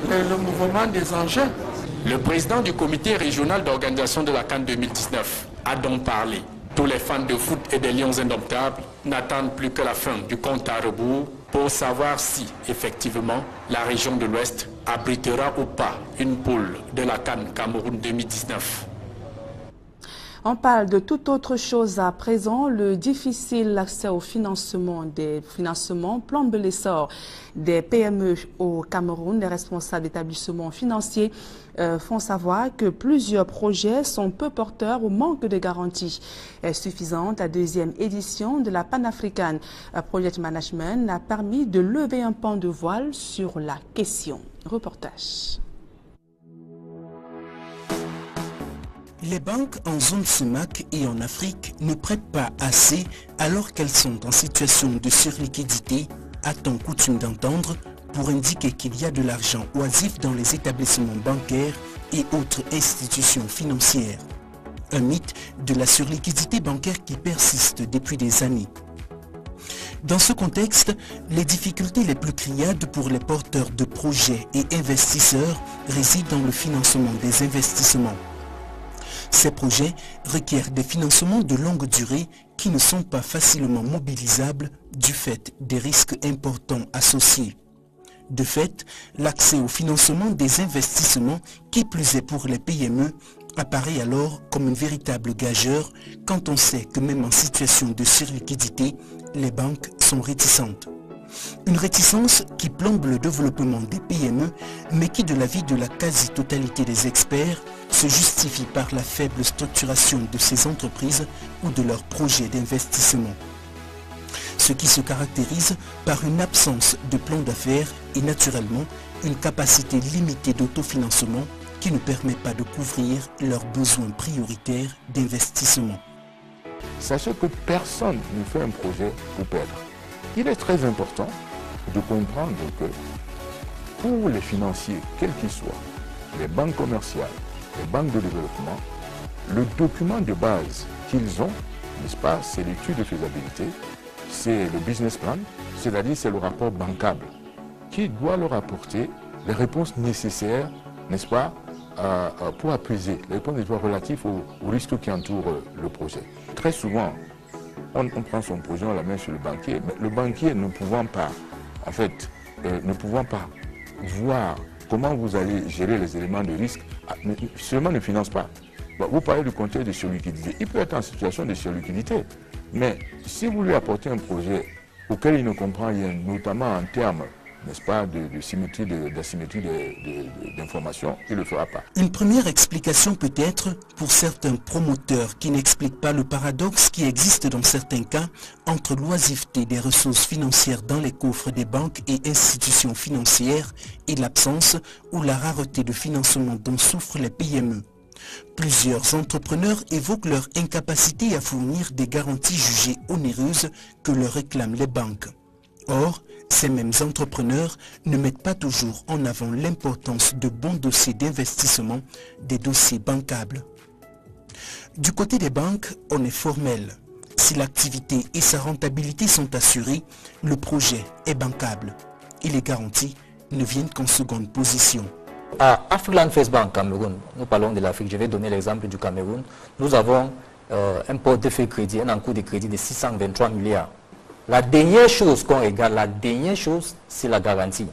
Speaker 22: le mouvement des engins.
Speaker 18: Le président du comité régional d'organisation de la CAN 2019 a donc parlé. Tous les fans de foot et des Lions indomptables n'attendent plus que la fin du compte à rebours pour savoir si, effectivement, la région de l'Ouest abritera ou pas une poule de la CAN Cameroun 2019.
Speaker 1: On parle de toute autre chose à présent. Le difficile accès au financement plombe l'essor des PME au Cameroun. Les responsables d'établissements financiers font savoir que plusieurs projets sont peu porteurs ou manquent de garanties suffisantes. La deuxième édition de la Pan-African Project Management a permis de lever un pan de voile sur la question. Reportage.
Speaker 21: Les banques en zone CEMAC et en Afrique ne prêtent pas assez alors qu'elles sont en situation de surliquidité, a-t-on coutume d'entendre, pour indiquer qu'il y a de l'argent oisif dans les établissements bancaires et autres institutions financières. Un mythe de la surliquidité bancaire qui persiste depuis des années. Dans ce contexte, les difficultés les plus criardes pour les porteurs de projets et investisseurs résident dans le financement des investissements. Ces projets requièrent des financements de longue durée qui ne sont pas facilement mobilisables du fait des risques importants associés. De fait, l'accès au financement des investissements, qui plus est pour les PME, apparaît alors comme une véritable gageure quand on sait que même en situation de surliquidité, les banques sont réticentes. Une réticence qui plombe le développement des PME, mais qui, de l'avis de la quasi-totalité des experts, se justifie par la faible structuration de ces entreprises ou de leurs projets d'investissement. Ce qui se caractérise par une absence de plan d'affaires et naturellement une capacité limitée d'autofinancement qui ne permet pas de couvrir leurs besoins prioritaires d'investissement.
Speaker 17: Sachez que personne ne fait un projet pour perdre. Il est très important de comprendre que pour les financiers, quels qu'ils soient, les banques commerciales, les banques de développement, le document de base qu'ils ont, n'est-ce pas, c'est l'étude de faisabilité, c'est le business plan, c'est-à-dire c'est le rapport bancable qui doit leur apporter les réponses nécessaires, n'est-ce pas, pour apaiser les réponses relatives aux risques qui entourent le projet.
Speaker 4: très souvent, on prend son projet, on la met sur le banquier, mais le banquier ne pouvant pas, en fait, ne pouvant pas voir comment vous allez gérer les éléments de risque, seulement ne finance pas. Vous parlez du compteur de surliquidité. Il peut être en situation de surliquidité, mais si vous lui apportez un projet auquel il ne comprend rien, notamment en termes, n'est-ce pas, d'asymétrie d'information, il ne le fera pas.
Speaker 21: Une première explication peut être pour certains promoteurs qui n'expliquent pas le paradoxe qui existe dans certains cas entre l'oisiveté des ressources financières dans les coffres des banques et institutions financières et l'absence ou la rareté de financement dont souffrent les PME. Plusieurs entrepreneurs évoquent leur incapacité à fournir des garanties jugées onéreuses que leur réclament les banques. Or, ces mêmes entrepreneurs ne mettent pas toujours en avant l'importance de bons dossiers d'investissement, des dossiers bancables. Du côté des banques, on est formel. Si l'activité et sa rentabilité sont assurées, le projet est bancable et les garanties ne viennent qu'en seconde position.
Speaker 2: À Afriland First Bank Cameroun, nous parlons de l'Afrique, je vais donner l'exemple du Cameroun, nous avons un portefeuille crédit, un encours de crédit de 623 milliards. La dernière chose qu'on regarde, c'est la garantie.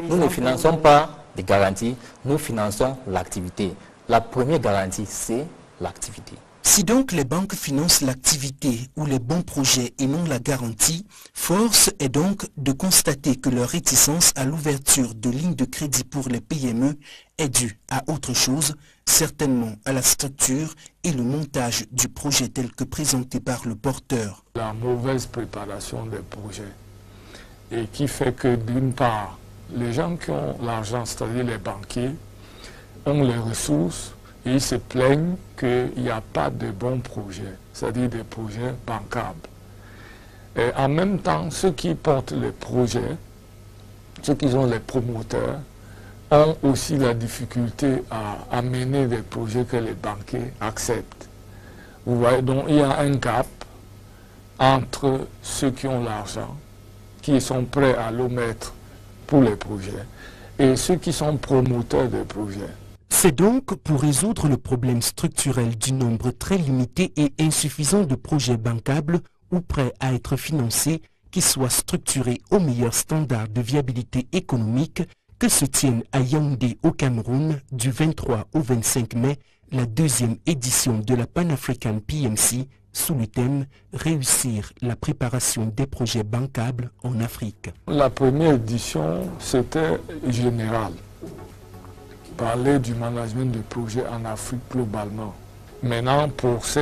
Speaker 2: Nous ne finançons pas des garanties, nous finançons l'activité. La première garantie, c'est l'activité.
Speaker 21: Si donc les banques financent l'activité ou les bons projets et non la garantie, force est donc de constater que leur réticence à l'ouverture de lignes de crédit pour les PME est due à autre chose, certainement à la structure et le montage du projet tel que présenté par le porteur.
Speaker 6: La mauvaise préparation des projets et qui fait que d'une part, les gens qui ont l'argent, c'est-à-dire les banquiers, ont les ressources, et ils se plaignent qu'il n'y a pas de bons projets, c'est-à-dire des projets bancables. Et en même temps, ceux qui portent les projets, ceux qui sont les promoteurs, ont aussi la difficulté à amener des projets que les banquiers acceptent. Vous voyez, donc il y a un gap entre ceux qui ont l'argent, qui sont prêts à le mettre pour les projets, et ceux qui sont promoteurs des projets.
Speaker 21: C'est donc pour résoudre le problème structurel du nombre très limité et insuffisant de projets bancables ou prêts à être financés qui soient structurés aux meilleurs standards de viabilité économique que se tienne à Yaoundé au Cameroun du 23 au 25 mai la deuxième édition de la Pan-African PMC sous le thème « Réussir la préparation des projets bancables en Afrique ».
Speaker 6: La première édition, c'était général. Parler du management de projets en Afrique globalement. Maintenant, pour cette